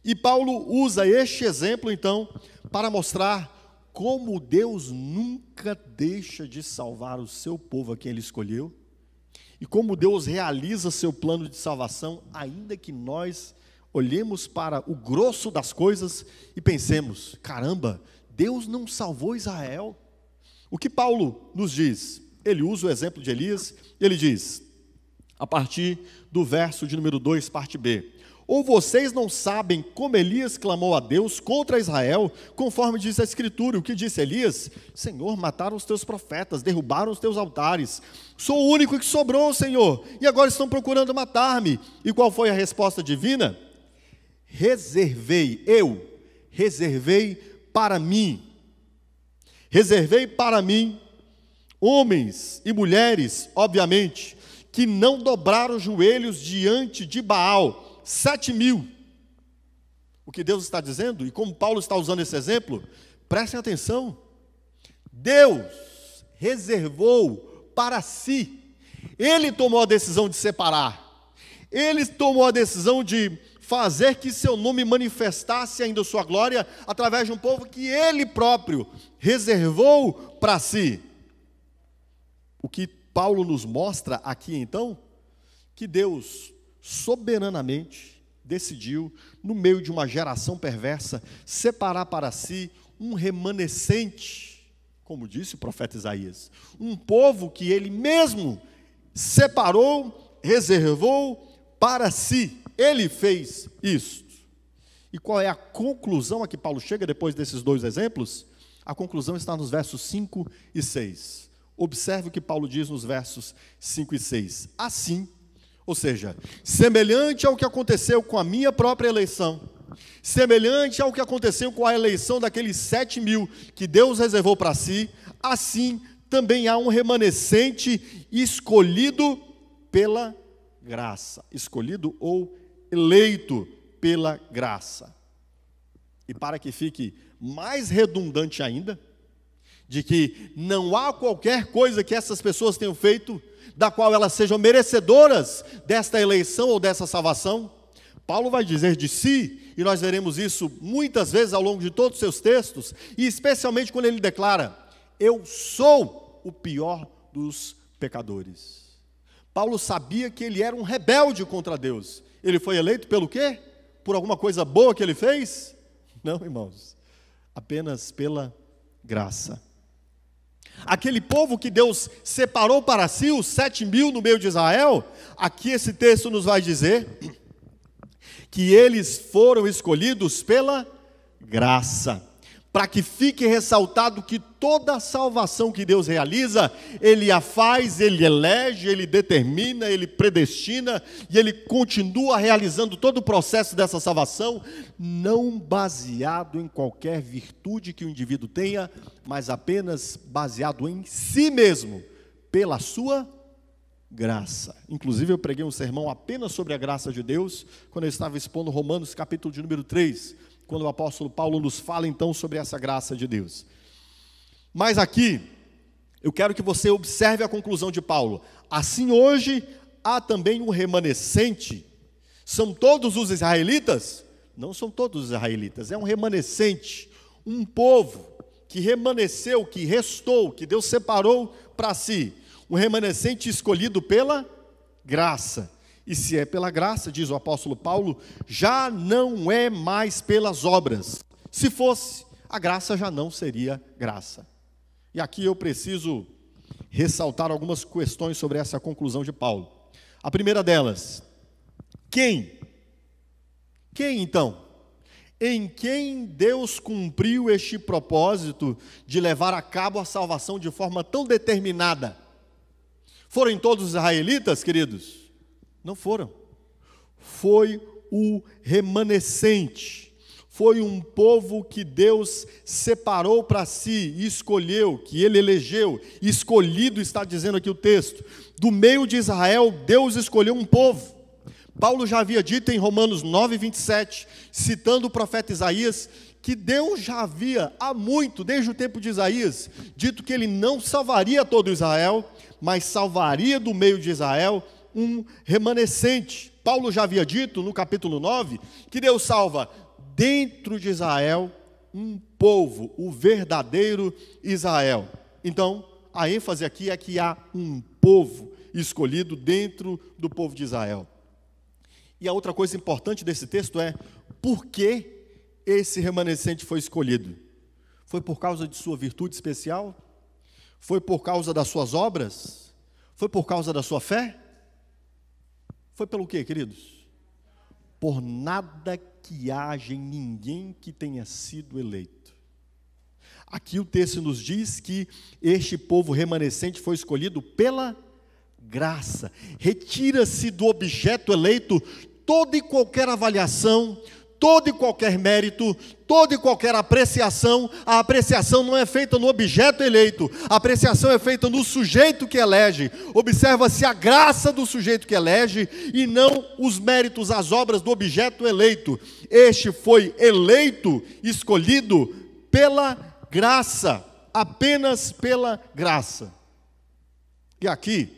E Paulo usa este exemplo, então, para mostrar como Deus nunca deixa de salvar o seu povo a quem Ele escolheu, e como Deus realiza seu plano de salvação, ainda que nós olhemos para o grosso das coisas e pensemos, caramba, Deus não salvou Israel. O que Paulo nos diz? Ele usa o exemplo de Elias, ele diz, a partir do verso de número 2, parte B, ou vocês não sabem como Elias clamou a Deus contra Israel, conforme diz a Escritura. O que disse Elias? Senhor, mataram os teus profetas, derrubaram os teus altares. Sou o único que sobrou, Senhor, e agora estão procurando matar-me. E qual foi a resposta divina? Reservei para mim homens e mulheres, obviamente, que não dobraram os joelhos diante de Baal, 7.000. O que Deus está dizendo, e como Paulo está usando esse exemplo, prestem atenção, Deus reservou para si, Ele tomou a decisão de separar, Ele tomou a decisão de fazer que seu nome manifestasse ainda sua glória, através de um povo que Ele próprio reservou para si. O que Paulo nos mostra aqui então, que Deus soberanamente decidiu, no meio de uma geração perversa, separar para si um remanescente, como disse o profeta Isaías, um povo que ele mesmo separou, reservou para si. Ele fez isso. E qual é a conclusão a que Paulo chega depois desses dois exemplos? A conclusão está nos versos 5 e 6. Observe o que Paulo diz nos versos 5 e 6. Assim, ou seja, semelhante ao que aconteceu com a minha própria eleição, semelhante ao que aconteceu com a eleição daqueles 7.000 que Deus reservou para si, assim também há um remanescente escolhido pela graça, escolhido ou eleito pela graça. e para que fique mais redundante ainda, de que não há qualquer coisa que essas pessoas tenham feito, da qual elas sejam merecedoras desta eleição ou dessa salvação, Paulo vai dizer de si, e nós veremos isso muitas vezes ao longo de todos os seus textos, e especialmente quando ele declara: eu sou o pior dos pecadores. Paulo sabia que ele era um rebelde contra Deus. Ele foi eleito pelo quê? Por alguma coisa boa que ele fez? Não, irmãos, apenas pela graça. Aquele povo que Deus separou para si, os 7.000 no meio de Israel, aqui esse texto nos vai dizer que eles foram escolhidos pela graça, para que fique ressaltado que toda a salvação que Deus realiza, Ele a faz, Ele elege, Ele determina, Ele predestina, e Ele continua realizando todo o processo dessa salvação, não baseado em qualquer virtude que o indivíduo tenha, mas apenas baseado em si mesmo, pela sua graça. Inclusive eu preguei um sermão apenas sobre a graça de Deus, quando eu estava expondo Romanos capítulo de número 3, quando o apóstolo Paulo nos fala então sobre essa graça de Deus. Mas aqui, eu quero que você observe a conclusão de Paulo. Assim hoje, há também um remanescente. São todos os israelitas? Não são todos os israelitas, é um remanescente, um povo que remanesceu, que restou, que Deus separou para si. Um remanescente escolhido pela graça. E se é pela graça, diz o apóstolo Paulo, já não é mais pelas obras. Se fosse, a graça já não seria graça. E aqui eu preciso ressaltar algumas questões sobre essa conclusão de Paulo. A primeira delas, quem? Quem então? Em quem Deus cumpriu este propósito de levar a cabo a salvação de forma tão determinada? Foram todos os israelitas, queridos? Não foram. Foi o remanescente. Foi um povo que Deus separou para si, escolheu, que Ele elegeu, escolhido, está dizendo aqui o texto. Do meio de Israel, Deus escolheu um povo. Paulo já havia dito em Romanos 9, 27, citando o profeta Isaías, que Deus já havia, há muito, desde o tempo de Isaías, dito que Ele não salvaria todo Israel, mas salvaria do meio de Israel um remanescente. Paulo já havia dito no capítulo 9, que Deus salva dentro de Israel um povo, o verdadeiro Israel. Então, a ênfase aqui é que há um povo escolhido dentro do povo de Israel. E a outra coisa importante desse texto é, por que esse remanescente foi escolhido? Foi por causa de sua virtude especial? Foi por causa das suas obras? Foi por causa da sua fé? Foi pelo quê, queridos? Por nada que haja em ninguém que tenha sido eleito. Aqui o texto nos diz que este povo remanescente foi escolhido pela graça. Retira-se do objeto eleito toda e qualquer avaliação, todo e qualquer mérito, toda e qualquer apreciação. A apreciação não é feita no objeto eleito, a apreciação é feita no sujeito que elege. Observa-se a graça do sujeito que elege e não os méritos, as obras do objeto eleito. Este foi eleito, escolhido pela graça, apenas pela graça. E aqui,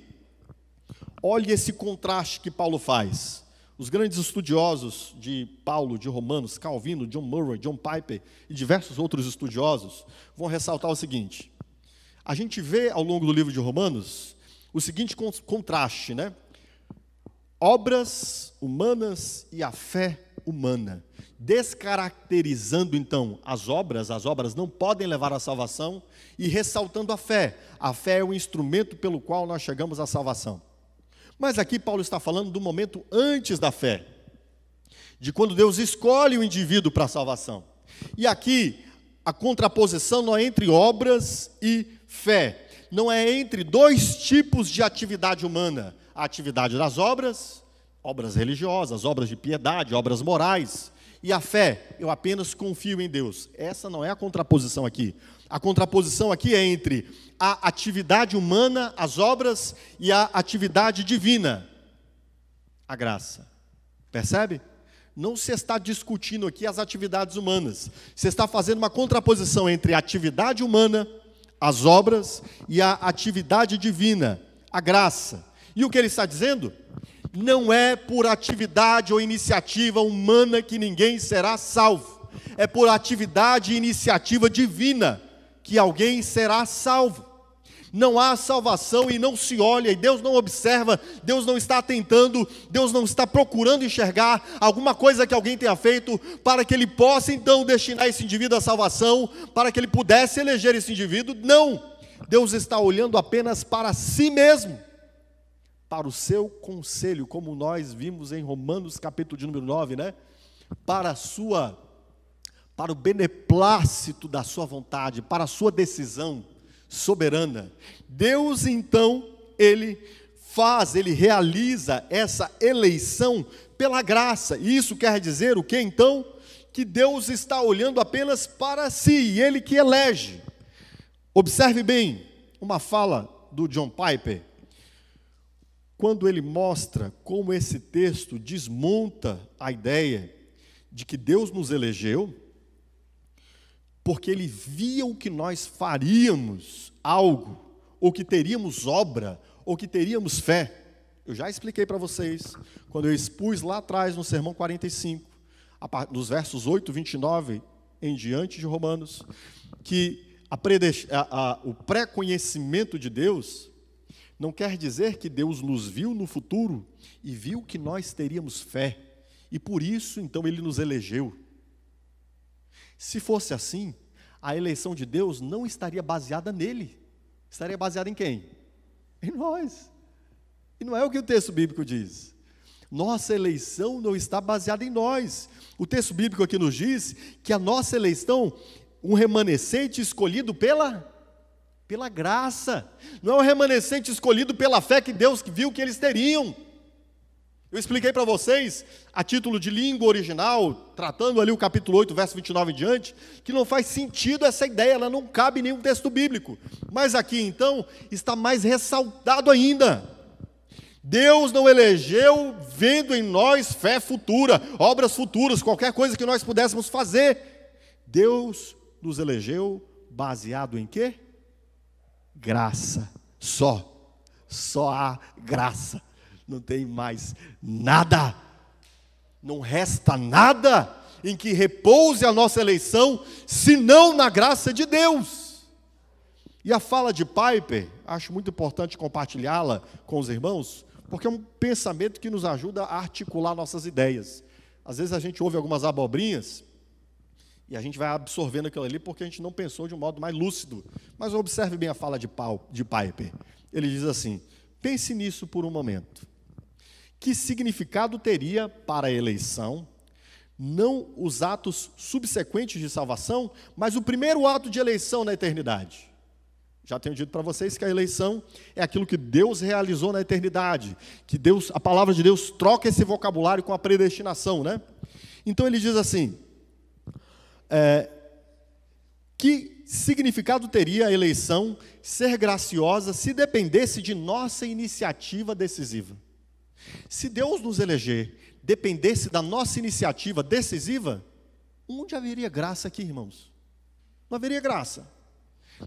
olhe esse contraste que Paulo faz. Os grandes estudiosos de Paulo, de Romanos, Calvino, John Murray, John Piper e diversos outros estudiosos vão ressaltar o seguinte. A gente vê ao longo do livro de Romanos o seguinte contraste, né? Obras humanas e a fé humana. Descaracterizando então as obras não podem levar à salvação, e ressaltando a fé. A fé é o instrumento pelo qual nós chegamos à salvação. Mas aqui Paulo está falando do momento antes da fé, de quando Deus escolhe o indivíduo para a salvação. E aqui a contraposição não é entre obras e fé, não é entre dois tipos de atividade humana: a atividade das obras, obras religiosas, obras de piedade, obras morais, e a fé, eu apenas confio em Deus. Essa não é a contraposição aqui. A contraposição aqui é entre a atividade humana, as obras, e a atividade divina, a graça. Percebe? Não se está discutindo aqui as atividades humanas. Se está fazendo uma contraposição entre a atividade humana, as obras, e a atividade divina, a graça. E o que ele está dizendo? Não é por atividade ou iniciativa humana que ninguém será salvo. É por atividade e iniciativa divina que alguém será salvo. Não há salvação e não se olha, e Deus não observa, Deus não está atentando, Deus não está procurando enxergar alguma coisa que alguém tenha feito para que Ele possa então destinar esse indivíduo à salvação, para que Ele pudesse eleger esse indivíduo. Não! Deus está olhando apenas para si mesmo, para o seu conselho, como nós vimos em Romanos capítulo de número 9, né? Para o beneplácito da sua vontade, para a sua decisão soberana. Deus então, ele realiza essa eleição pela graça. E isso quer dizer o que então? Que Deus está olhando apenas para si, e Ele que elege. Observe bem uma fala do John Piper, quando ele mostra como esse texto desmonta a ideia de que Deus nos elegeu, porque Ele via o que nós faríamos algo, ou que teríamos obra, ou que teríamos fé. Eu já expliquei para vocês, quando eu expus lá atrás no Sermão 45, dos versos 8, 29 em diante de Romanos, que o pré-conhecimento de Deus não quer dizer que Deus nos viu no futuro e viu que nós teríamos fé, e por isso então Ele nos elegeu. Se fosse assim, a eleição de Deus não estaria baseada nele. Estaria baseada em quem? Em nós. E não é o que o texto bíblico diz. Nossa eleição não está baseada em nós. O texto bíblico aqui nos diz que a nossa eleição, um remanescente escolhido pela graça. Não é um remanescente escolhido pela fé que Deus viu que eles teriam. Eu expliquei para vocês, a título de língua original, tratando ali o capítulo 8, verso 29 em diante, que não faz sentido essa ideia, ela não cabe em nenhum texto bíblico. Mas aqui, então, está mais ressaltado ainda. Deus não elegeu vendo em nós fé futura, obras futuras, qualquer coisa que nós pudéssemos fazer. Deus nos elegeu baseado em quê? Graça. Só há graça. Não tem mais nada, não resta nada em que repouse a nossa eleição, senão na graça de Deus. E a fala de Piper, acho muito importante compartilhá-la com os irmãos, porque é um pensamento que nos ajuda a articular nossas ideias. Às vezes a gente ouve algumas abobrinhas, e a gente vai absorvendo aquilo ali, porque a gente não pensou de um modo mais lúcido. Mas observe bem a fala de Piper. Ele diz assim: pense nisso por um momento. Que significado teria para a eleição, não os atos subsequentes de salvação, mas o primeiro ato de eleição na eternidade? Já tenho dito para vocês que a eleição é aquilo que Deus realizou na eternidade, que a palavra de Deus troca esse vocabulário com a predestinação, né? Então ele diz assim, que significado teria a eleição ser graciosa se dependesse de nossa iniciativa decisiva? Se Deus nos eleger dependesse da nossa iniciativa decisiva, onde haveria graça aqui, irmãos? Não haveria graça.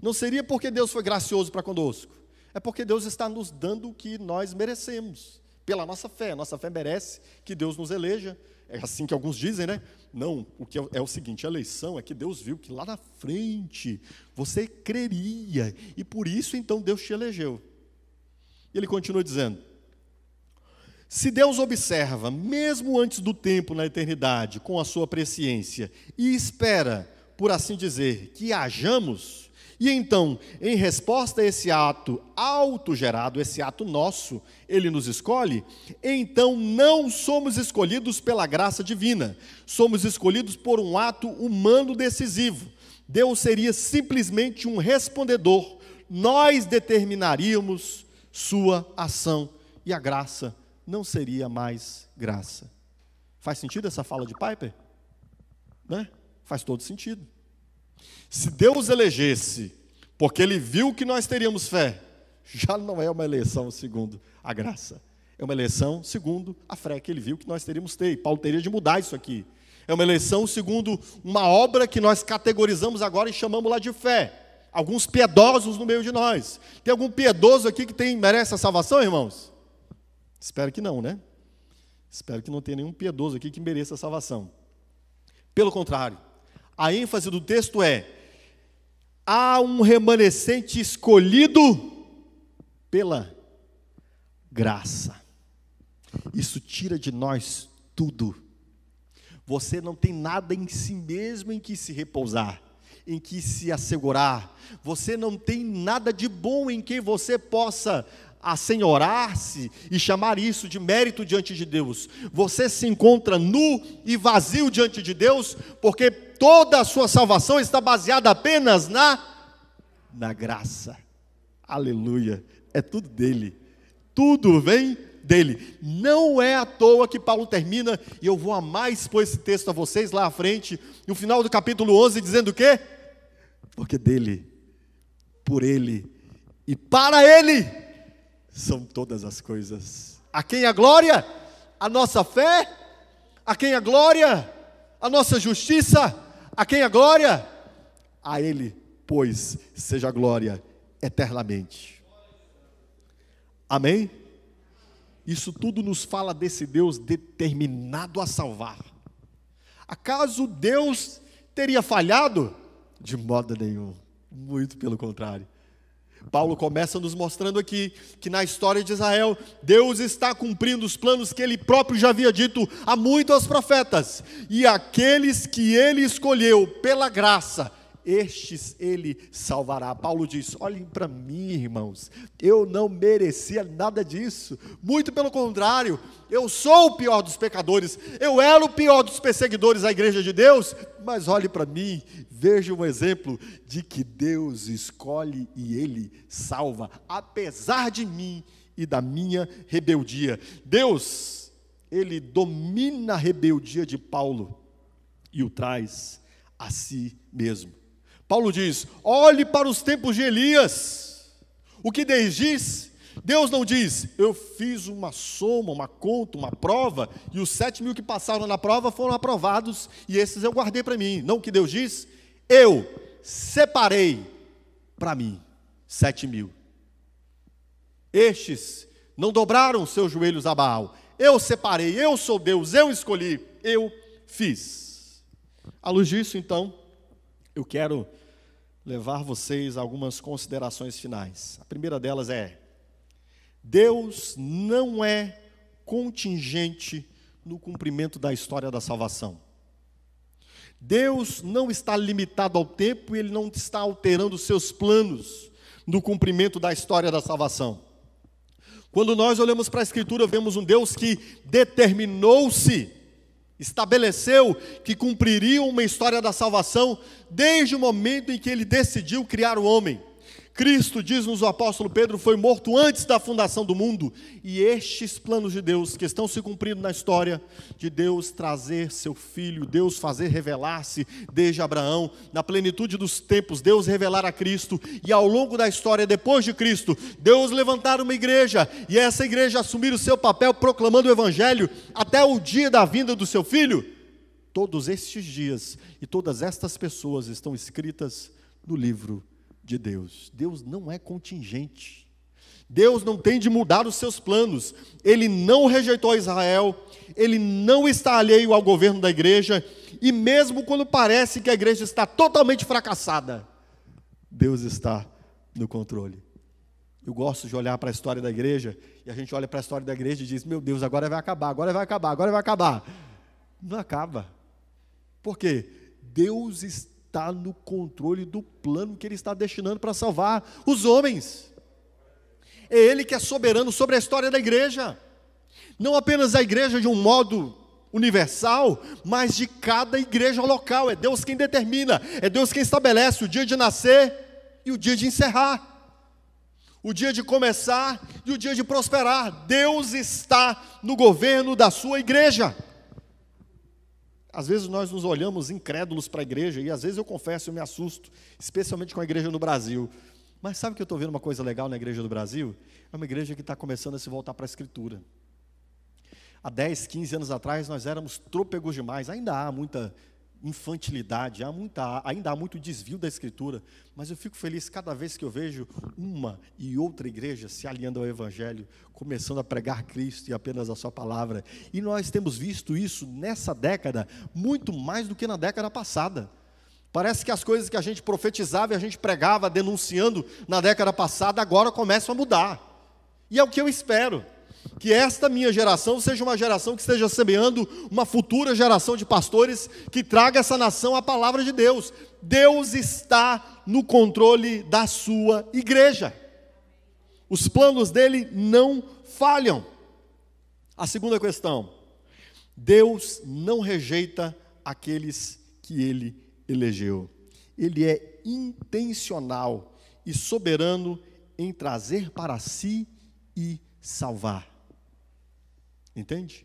Não seria porque Deus foi gracioso para conosco, é porque Deus está nos dando o que nós merecemos, pela nossa fé. A nossa fé merece que Deus nos eleja. É assim que alguns dizem, né? Não, o que é o seguinte, a eleição é que Deus viu que lá na frente você creria, e por isso então Deus te elegeu. E ele continua dizendo: se Deus observa, mesmo antes do tempo na eternidade, com a sua presciência, e espera, por assim dizer, que hajamos, e então, em resposta a esse ato autogerado, esse ato nosso, Ele nos escolhe, então não somos escolhidos pela graça divina, somos escolhidos por um ato humano decisivo. Deus seria simplesmente um respondedor, nós determinaríamos sua ação, e a graça não seria mais graça. Faz sentido essa fala de Piper? Né? Faz todo sentido. Se Deus elegesse, porque Ele viu que nós teríamos fé, já não é uma eleição segundo a graça, É uma eleição segundo a fé que ele viu que nós teríamos que ter. E Paulo teria de mudar isso aqui. É uma eleição segundo uma obra que nós categorizamos agora e chamamos lá de fé. Alguns piedosos no meio de nós. Tem algum piedoso aqui que merece a salvação, irmãos? Espero que não, né? Espero que não tenha nenhum piedoso aqui que mereça a salvação. Pelo contrário, a ênfase do texto é: há um remanescente escolhido pela graça. Isso tira de nós tudo. Você não tem nada em si mesmo em que se repousar, em que se assegurar. Você não tem nada de bom em que você possa assenhorar-se e chamar isso de mérito diante de Deus. Você se encontra nu e vazio diante de Deus, porque toda a sua salvação está baseada apenas na graça. Aleluia. É tudo dele. Tudo vem dele. Não é à toa que Paulo termina, e eu vou amar expor esse texto a vocês lá à frente, no final do capítulo 11, dizendo o quê? Porque dele, por ele e para ele são todas as coisas. A quem a glória? A nossa fé? A quem a glória? A nossa justiça? A quem a glória? A ele, pois, seja a glória eternamente. Amém? Isso tudo nos fala desse Deus determinado a salvar. Acaso Deus teria falhado? De modo nenhum, muito pelo contrário. Paulo começa nos mostrando aqui que na história de Israel, Deus está cumprindo os planos que ele próprio já havia dito há muito aos profetas. E aqueles que ele escolheu pela graça, estes ele salvará. Paulo diz: olhem para mim, irmãos, eu não merecia nada disso, muito pelo contrário, eu sou o pior dos pecadores, eu era o pior dos perseguidores da igreja de Deus, mas olhe para mim, veja um exemplo de que Deus escolhe e ele salva, apesar de mim e da minha rebeldia. Deus, ele domina a rebeldia de Paulo e o traz a si mesmo. Paulo diz: olhe para os tempos de Elias. O que Deus diz? Deus não diz: eu fiz uma soma, uma conta, uma prova, e os 7.000 que passaram na prova foram aprovados, e esses eu guardei para mim. Não, o que Deus diz? Eu separei para mim 7.000. Estes não dobraram seus joelhos a Baal. Eu separei, eu sou Deus, eu escolhi, eu fiz. À luz disso, então, eu quero levar vocês a algumas considerações finais. A primeira delas é: Deus não é contingente no cumprimento da história da salvação. Deus não está limitado ao tempo e Ele não está alterando seus planos no cumprimento da história da salvação. Quando nós olhamos para a Escritura, vemos um Deus que determinou-se, estabeleceu que cumpriria uma história da salvação desde o momento em que Ele decidiu criar o homem. Cristo, diz-nos o apóstolo Pedro, foi morto antes da fundação do mundo, e estes planos de Deus que estão se cumprindo na história, de Deus trazer seu Filho, Deus fazer revelar-se desde Abraão, na plenitude dos tempos, Deus revelar a Cristo, e ao longo da história, depois de Cristo, Deus levantar uma igreja, e essa igreja assumir o seu papel proclamando o Evangelho, até o dia da vinda do seu Filho. Todos estes dias, e todas estas pessoas estão escritas no livro de Deus. Deus não é contingente. Deus não tem de mudar os seus planos. Ele não rejeitou Israel, Ele não está alheio ao governo da igreja, e mesmo quando parece que a igreja está totalmente fracassada, Deus está no controle. Eu gosto de olhar para a história da igreja, e a gente olha para a história da igreja e diz: meu Deus, agora vai acabar, agora vai acabar, agora vai acabar. Não acaba. Por quê? Deus está no controle do plano que Ele está destinando para salvar os homens. É Ele que é soberano sobre a história da igreja. Não apenas a igreja de um modo universal, mas de cada igreja local. É Deus quem determina, é Deus quem estabelece o dia de nascer e o dia de encerrar, o dia de começar e o dia de prosperar. Deus está no governo da sua igreja. Às vezes nós nos olhamos incrédulos para a igreja, e às vezes eu confesso, eu me assusto, especialmente com a igreja no Brasil. Mas sabe que eu estou vendo uma coisa legal na igreja do Brasil? É uma igreja que está começando a se voltar para a Escritura. Há 10, 15 anos atrás nós éramos trôpegos demais, ainda há muita infantilidade, ainda há muito desvio da Escritura, mas eu fico feliz cada vez que eu vejo uma e outra igreja se alinhando ao Evangelho, começando a pregar Cristo e apenas a sua palavra, e nós temos visto isso nessa década, muito mais do que na década passada. Parece que as coisas que a gente profetizava e a gente pregava, denunciando na década passada, agora começam a mudar, e é o que eu espero, que esta minha geração seja uma geração que esteja semeando uma futura geração de pastores que traga essa nação a palavra de Deus. Deus está no controle da sua igreja. Os planos dele não falham. A segunda questão: Deus não rejeita aqueles que ele elegeu. Ele é intencional e soberano em trazer para si e salvar. Entende?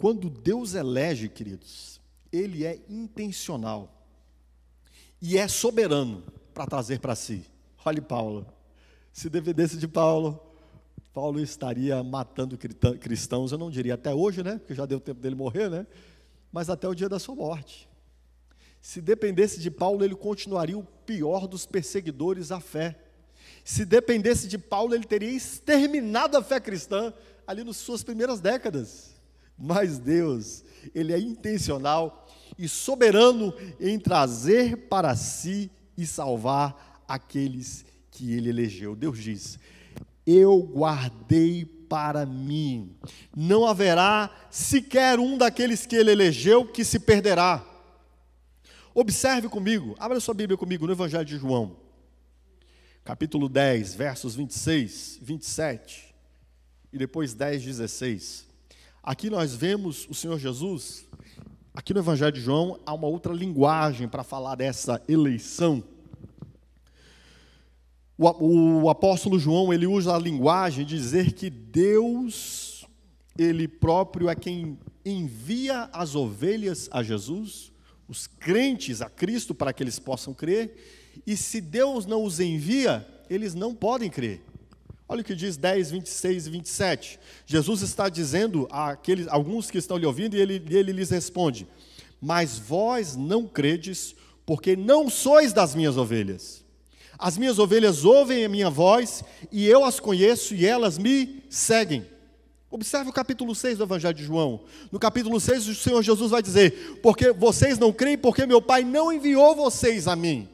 Quando Deus elege, queridos, Ele é intencional e é soberano para trazer para si. Olhe Paulo, se dependesse de Paulo, Paulo estaria matando cristãos, eu não diria até hoje, né? Porque já deu tempo dele morrer, né? Mas até o dia da sua morte. Se dependesse de Paulo, ele continuaria o pior dos perseguidores à fé. Se dependesse de Paulo, ele teria exterminado a fé cristã ali nas suas primeiras décadas. Mas Deus, Ele é intencional e soberano em trazer para si e salvar aqueles que Ele elegeu. Deus diz: eu guardei para mim, não haverá sequer um daqueles que Ele elegeu que se perderá. Observe comigo, abra sua Bíblia comigo no Evangelho de João, capítulo 10, versos 26, 27 e depois 10, 16. Aqui nós vemos o Senhor Jesus, aqui no Evangelho de João, há uma outra linguagem para falar dessa eleição. O apóstolo João, ele usa a linguagem de dizer que Deus, Ele próprio é quem envia as ovelhas a Jesus, os crentes a Cristo, para que eles possam crer, e se Deus não os envia, eles não podem crer. Olha o que diz 10, 26 e 27. Jesus está dizendo a alguns que estão lhe ouvindo, e ele lhes responde: mas vós não credes, porque não sois das minhas ovelhas. As minhas ovelhas ouvem a minha voz, e eu as conheço, e elas me seguem. Observe o capítulo 6 do Evangelho de João. No capítulo 6, o Senhor Jesus vai dizer: porque vocês não creem, porque meu Pai não enviou vocês a mim.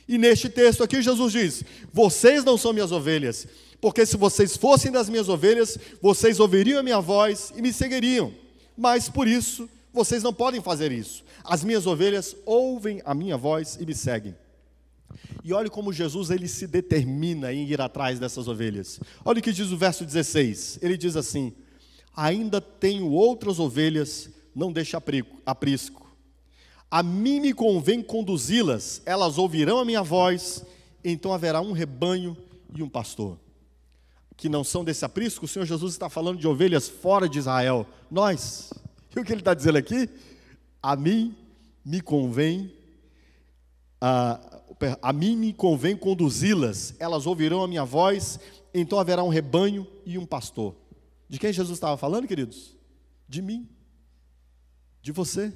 E neste texto aqui, Jesus diz: vocês não são minhas ovelhas, porque se vocês fossem das minhas ovelhas, vocês ouviriam a minha voz e me seguiriam. Mas por isso, vocês não podem fazer isso. As minhas ovelhas ouvem a minha voz e me seguem. E olhe como Jesus, ele se determina em ir atrás dessas ovelhas. Olha o que diz o verso 16. Ele diz assim: ainda tenho outras ovelhas, não deixe aprisco. A mim me convém conduzi-las, elas ouvirão a minha voz, então haverá um rebanho e um pastor. Que não são desse aprisco, o Senhor Jesus está falando de ovelhas fora de Israel, nós. E o que ele está dizendo aqui? A mim me convém conduzi-las, elas ouvirão a minha voz, então haverá um rebanho e um pastor. De quem Jesus estava falando, queridos? De mim, de você.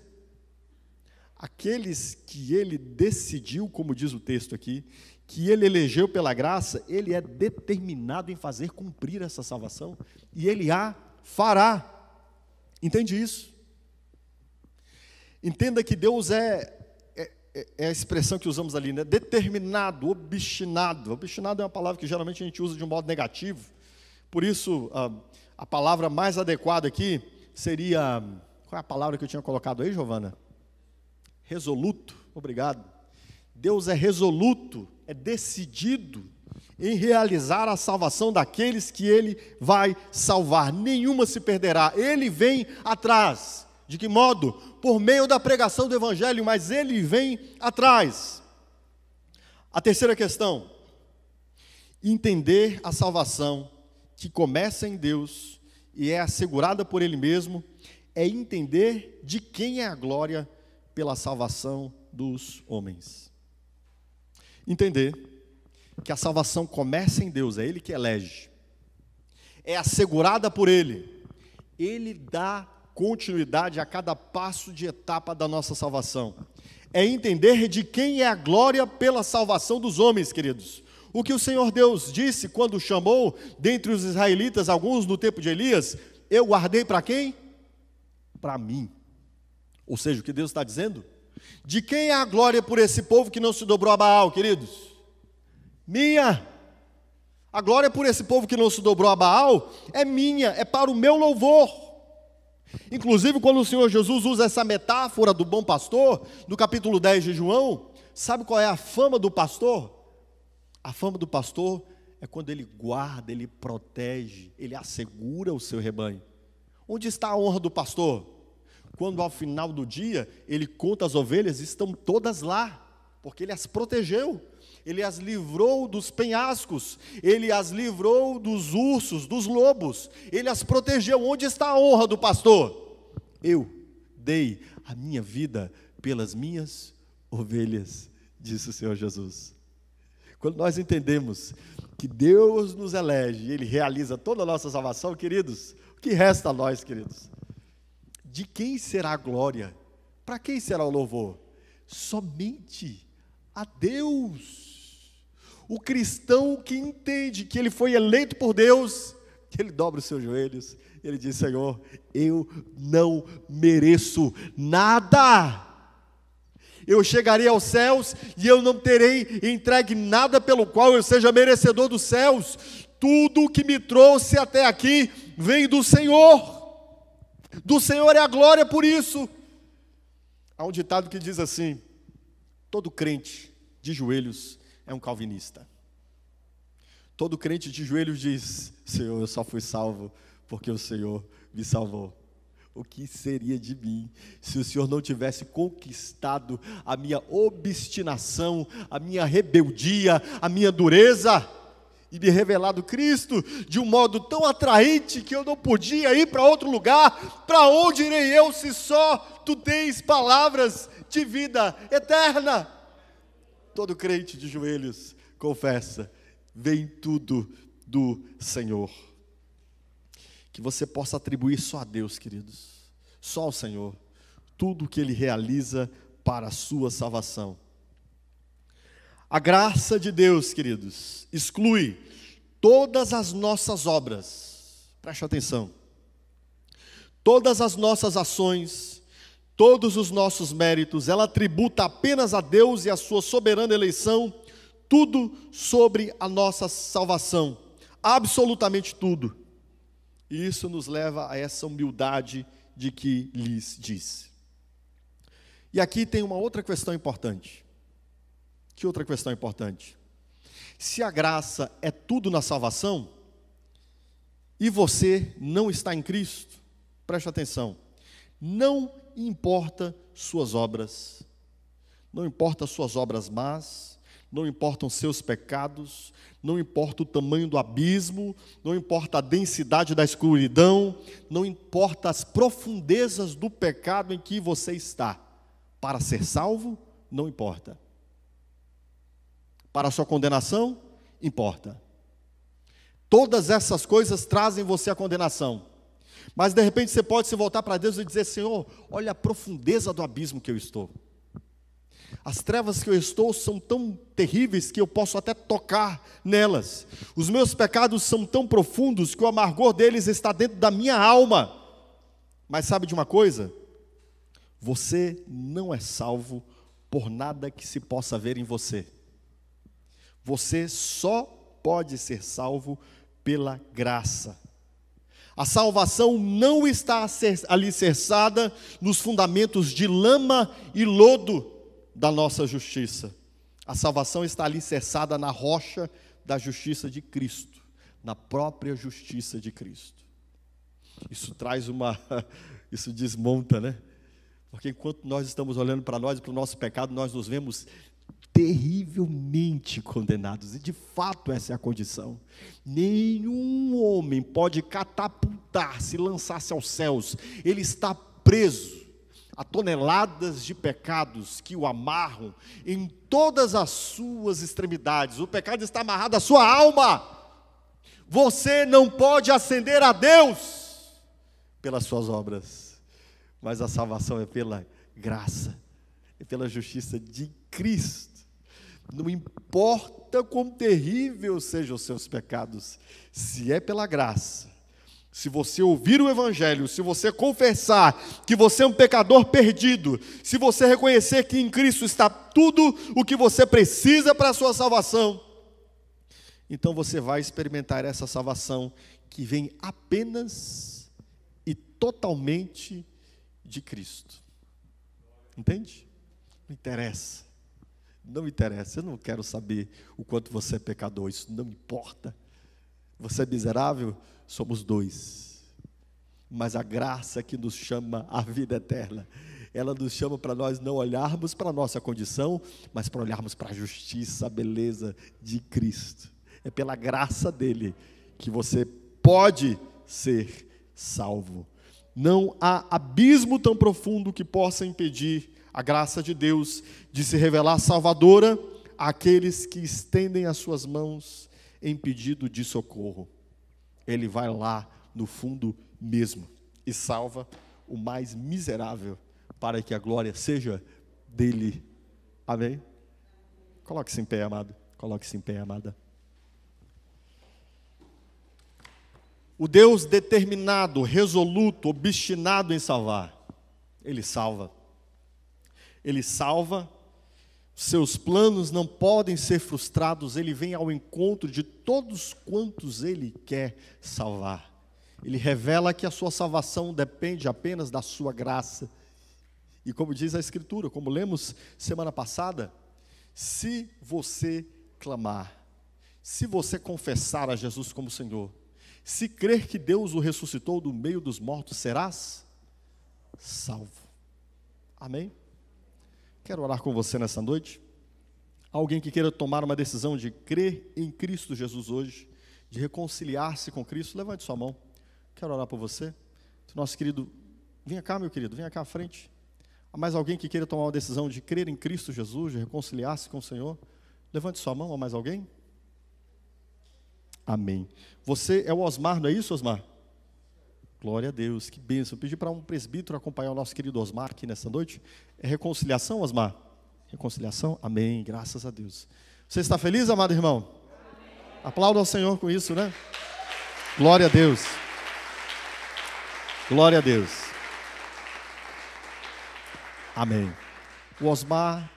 Aqueles que ele decidiu, como diz o texto aqui, que ele elegeu pela graça, ele é determinado em fazer cumprir essa salvação, e ele a fará. Entende isso? Entenda que Deus é a expressão que usamos ali, né? Determinado, obstinado. Obstinado é uma palavra que geralmente a gente usa de um modo negativo, por isso a palavra mais adequada aqui seria, qual é a palavra que eu tinha colocado aí, Giovana? Resoluto, obrigado. Deus é resoluto, é decidido em realizar a salvação daqueles que Ele vai salvar. Nenhuma se perderá, Ele vem atrás. De que modo? Por meio da pregação do Evangelho, mas Ele vem atrás. A terceira questão: entender a salvação que começa em Deus e é assegurada por Ele mesmo, é entender de quem é a glória pela salvação dos homens. Entender que a salvação começa em Deus, é Ele que elege, é assegurada por Ele, Ele dá continuidade a cada passo de etapa da nossa salvação. É entender de quem é a glória pela salvação dos homens, queridos. O que o Senhor Deus disse quando chamou dentre os israelitas, alguns no tempo de Elias, eu guardei para quem? Para mim. Ou seja, o que Deus está dizendo? De quem é a glória por esse povo que não se dobrou a Baal, queridos? Minha. A glória por esse povo que não se dobrou a Baal é minha, é para o meu louvor. Inclusive, quando o Senhor Jesus usa essa metáfora do bom pastor, no capítulo 10 de João, sabe qual é a fama do pastor? A fama do pastor é quando ele guarda, ele protege, ele assegura o seu rebanho. Onde está a honra do pastor? Quando ao final do dia, ele conta as ovelhas, estão todas lá, porque ele as protegeu. Ele as livrou dos penhascos, ele as livrou dos ursos, dos lobos, ele as protegeu. Onde está a honra do pastor? Eu dei a minha vida pelas minhas ovelhas, disse o Senhor Jesus. Quando nós entendemos que Deus nos elege e Ele realiza toda a nossa salvação, queridos, o que resta a nós, queridos? De quem será a glória? Para quem será o louvor? Somente a Deus. O cristão que entende que ele foi eleito por Deus, ele dobra os seus joelhos, ele diz: Senhor, eu não mereço nada. Eu chegarei aos céus e eu não terei entregue nada pelo qual eu seja merecedor dos céus. Tudo que me trouxe até aqui vem do Senhor. Do Senhor é a glória por isso. Há um ditado que diz assim: todo crente de joelhos é um calvinista. Todo crente de joelhos diz: Senhor, eu só fui salvo porque o Senhor me salvou. O que seria de mim se o Senhor não tivesse conquistado a minha obstinação, a minha rebeldia, a minha dureza, e me revelado Cristo de um modo tão atraente que eu não podia ir para outro lugar? Para onde irei eu se só tu tens palavras de vida eterna? Todo crente de joelhos confessa: vem tudo do Senhor. Que você possa atribuir só a Deus, queridos, só ao Senhor, tudo que Ele realiza para a sua salvação. A graça de Deus, queridos, exclui todas as nossas obras. Preste atenção. Todas as nossas ações, todos os nossos méritos, ela tributa apenas a Deus e a sua soberana eleição, tudo sobre a nossa salvação, absolutamente tudo. E isso nos leva a essa humildade de que lhes disse. E aqui tem uma outra questão importante. Que outra questão importante? Se a graça é tudo na salvação, e você não está em Cristo, preste atenção, não importa suas obras, não importa suas obras más, não importam seus pecados, não importa o tamanho do abismo, não importa a densidade da escuridão, não importa as profundezas do pecado em que você está. Para ser salvo, não importa. Para a sua condenação, importa. Todas essas coisas trazem você à condenação. Mas de repente você pode se voltar para Deus e dizer: Senhor, olha a profundeza do abismo que eu estou. As trevas que eu estou são tão terríveis que eu posso até tocar nelas. Os meus pecados são tão profundos que o amargor deles está dentro da minha alma. Mas sabe de uma coisa? Você não é salvo por nada que se possa ver em você. Você só pode ser salvo pela graça. A salvação não está alicerçada nos fundamentos de lama e lodo da nossa justiça. A salvação está alicerçada na rocha da justiça de Cristo, na própria justiça de Cristo. Isso traz isso desmonta, né? Porque enquanto nós estamos olhando para nós e para o nosso pecado, nós nos vemos terrivelmente condenados, e de fato essa é a condição. Nenhum homem pode catapultar-se, lançar-se aos céus. Ele está preso a toneladas de pecados que o amarram em todas as suas extremidades. O pecado está amarrado à sua alma. Você não pode ascender a Deus, pelas suas obras, mas a salvação é pela graça, é pela justiça de Cristo. Não importa quão terrível sejam os seus pecados, se é pela graça, se você ouvir o Evangelho, se você confessar que você é um pecador perdido, se você reconhecer que em Cristo está tudo o que você precisa para a sua salvação, então você vai experimentar essa salvação que vem apenas e totalmente de Cristo. Entende? Não interessa. Não interessa. Eu não quero saber o quanto você é pecador. Isso não importa. Você é miserável? Somos dois. Mas a graça que nos chama à vida eterna, ela nos chama para nós não olharmos para a nossa condição, mas para olharmos para a justiça, a beleza de Cristo. É pela graça dele que você pode ser salvo. Não há abismo tão profundo que possa impedir a graça de Deus de se revelar salvadora àqueles que estendem as suas mãos em pedido de socorro. Ele vai lá no fundo mesmo e salva o mais miserável para que a glória seja dele. Amém? Coloque-se em pé, amado. Coloque-se em pé, amada. O Deus determinado, resoluto, obstinado em salvar, Ele salva. Ele salva, seus planos não podem ser frustrados, Ele vem ao encontro de todos quantos Ele quer salvar. Ele revela que a sua salvação depende apenas da sua graça. E como diz a Escritura, como lemos semana passada, se você clamar, se você confessar a Jesus como Senhor, se crer que Deus o ressuscitou do meio dos mortos, serás salvo. Amém? Quero orar com você nessa noite. Alguém que queira tomar uma decisão de crer em Cristo Jesus hoje, de reconciliar-se com Cristo, levante sua mão. Quero orar por você. Nosso querido, venha cá, meu querido, venha cá à frente. Há mais alguém que queira tomar uma decisão de crer em Cristo Jesus, de reconciliar-se com o Senhor? Levante sua mão. Há mais alguém? Amém. Você é o Osmar, não é isso, Osmar? Glória a Deus, que bênção. Eu pedi para um presbítero acompanhar o nosso querido Osmar aqui nessa noite. É reconciliação, Osmar? Reconciliação? Amém, graças a Deus. Você está feliz, amado irmão? Amém. Aplauda ao Senhor com isso, né? Glória a Deus. Glória a Deus. Amém. O Osmar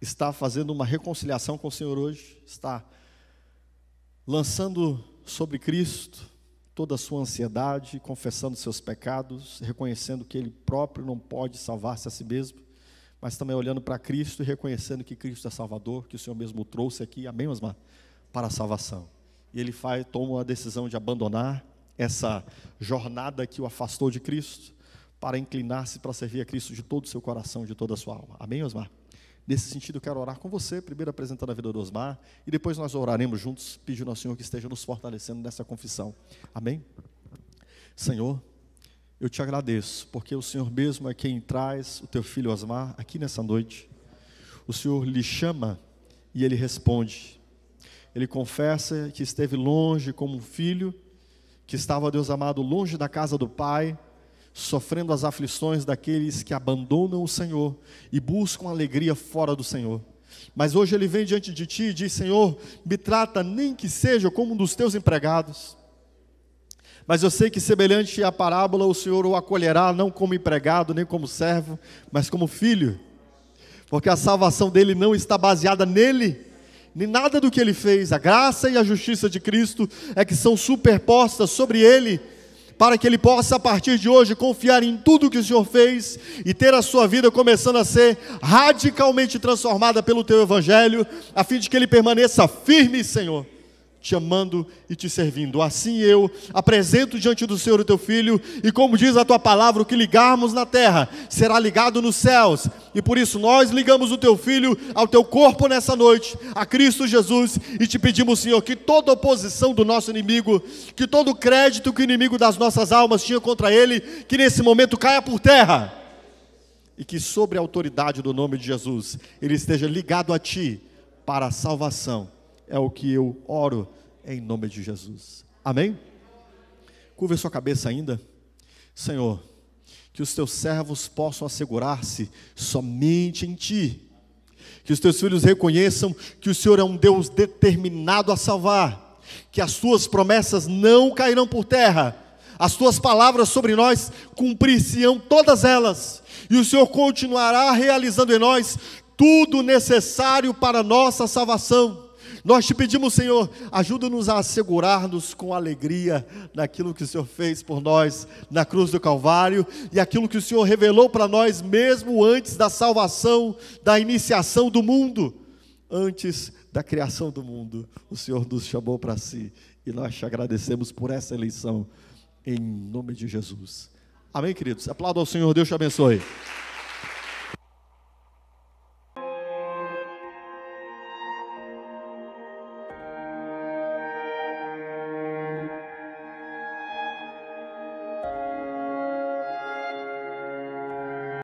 está fazendo uma reconciliação com o Senhor hoje, está lançando sobre Cristo toda a sua ansiedade, confessando seus pecados, reconhecendo que Ele próprio não pode salvar-se a si mesmo, mas também olhando para Cristo e reconhecendo que Cristo é Salvador, que o Senhor mesmo o trouxe aqui, amém, Osmar? Para a salvação. E ele toma a decisão de abandonar essa jornada que o afastou de Cristo, para inclinar-se para servir a Cristo de todo o seu coração, de toda a sua alma. Amém, Osmar? Nesse sentido, eu quero orar com você, primeiro apresentando a vida do Osmar, e depois nós oraremos juntos, pedindo ao Senhor que esteja nos fortalecendo nessa confissão. Amém? Senhor, eu te agradeço, porque o Senhor mesmo é quem traz o teu filho Osmar aqui nessa noite. O Senhor lhe chama e ele responde. Ele confessa que esteve longe como um filho, que estava, Deus amado, longe da casa do Pai, sofrendo as aflições daqueles que abandonam o Senhor e buscam alegria fora do Senhor. Mas hoje ele vem diante de ti e diz: Senhor, me trata nem que seja como um dos teus empregados. Mas eu sei que semelhante à parábola, o Senhor o acolherá não como empregado, nem como servo, mas como filho. Porque a salvação dele não está baseada nele, nem nada do que ele fez. A graça e a justiça de Cristo é que são superpostas sobre ele, para que ele possa, a partir de hoje, confiar em tudo que o Senhor fez e ter a sua vida começando a ser radicalmente transformada pelo teu Evangelho, a fim de que ele permaneça firme, Senhor, te amando e te servindo. Assim eu apresento diante do Senhor o teu filho, e como diz a tua palavra, o que ligarmos na terra será ligado nos céus, e por isso nós ligamos o teu filho ao teu corpo nessa noite, a Cristo Jesus, e te pedimos, Senhor, que toda oposição do nosso inimigo, que todo crédito que o inimigo das nossas almas tinha contra ele, que nesse momento caia por terra, e que sobre a autoridade do nome de Jesus, ele esteja ligado a ti para a salvação. É o que eu oro em nome de Jesus. Amém? Curva sua cabeça ainda. Senhor, que os teus servos possam assegurar-se somente em Ti. Que os teus filhos reconheçam que o Senhor é um Deus determinado a salvar. Que as tuas promessas não cairão por terra. As tuas palavras sobre nós cumprir-se-ão todas elas. E o Senhor continuará realizando em nós tudo necessário para a nossa salvação. Nós te pedimos, Senhor, ajuda-nos a assegurar-nos com alegria naquilo que o Senhor fez por nós na cruz do Calvário e aquilo que o Senhor revelou para nós mesmo antes da salvação, da iniciação do mundo. Antes da criação do mundo, o Senhor nos chamou para si e nós te agradecemos por essa eleição, em nome de Jesus. Amém, queridos? Aplauda ao Senhor, Deus te abençoe.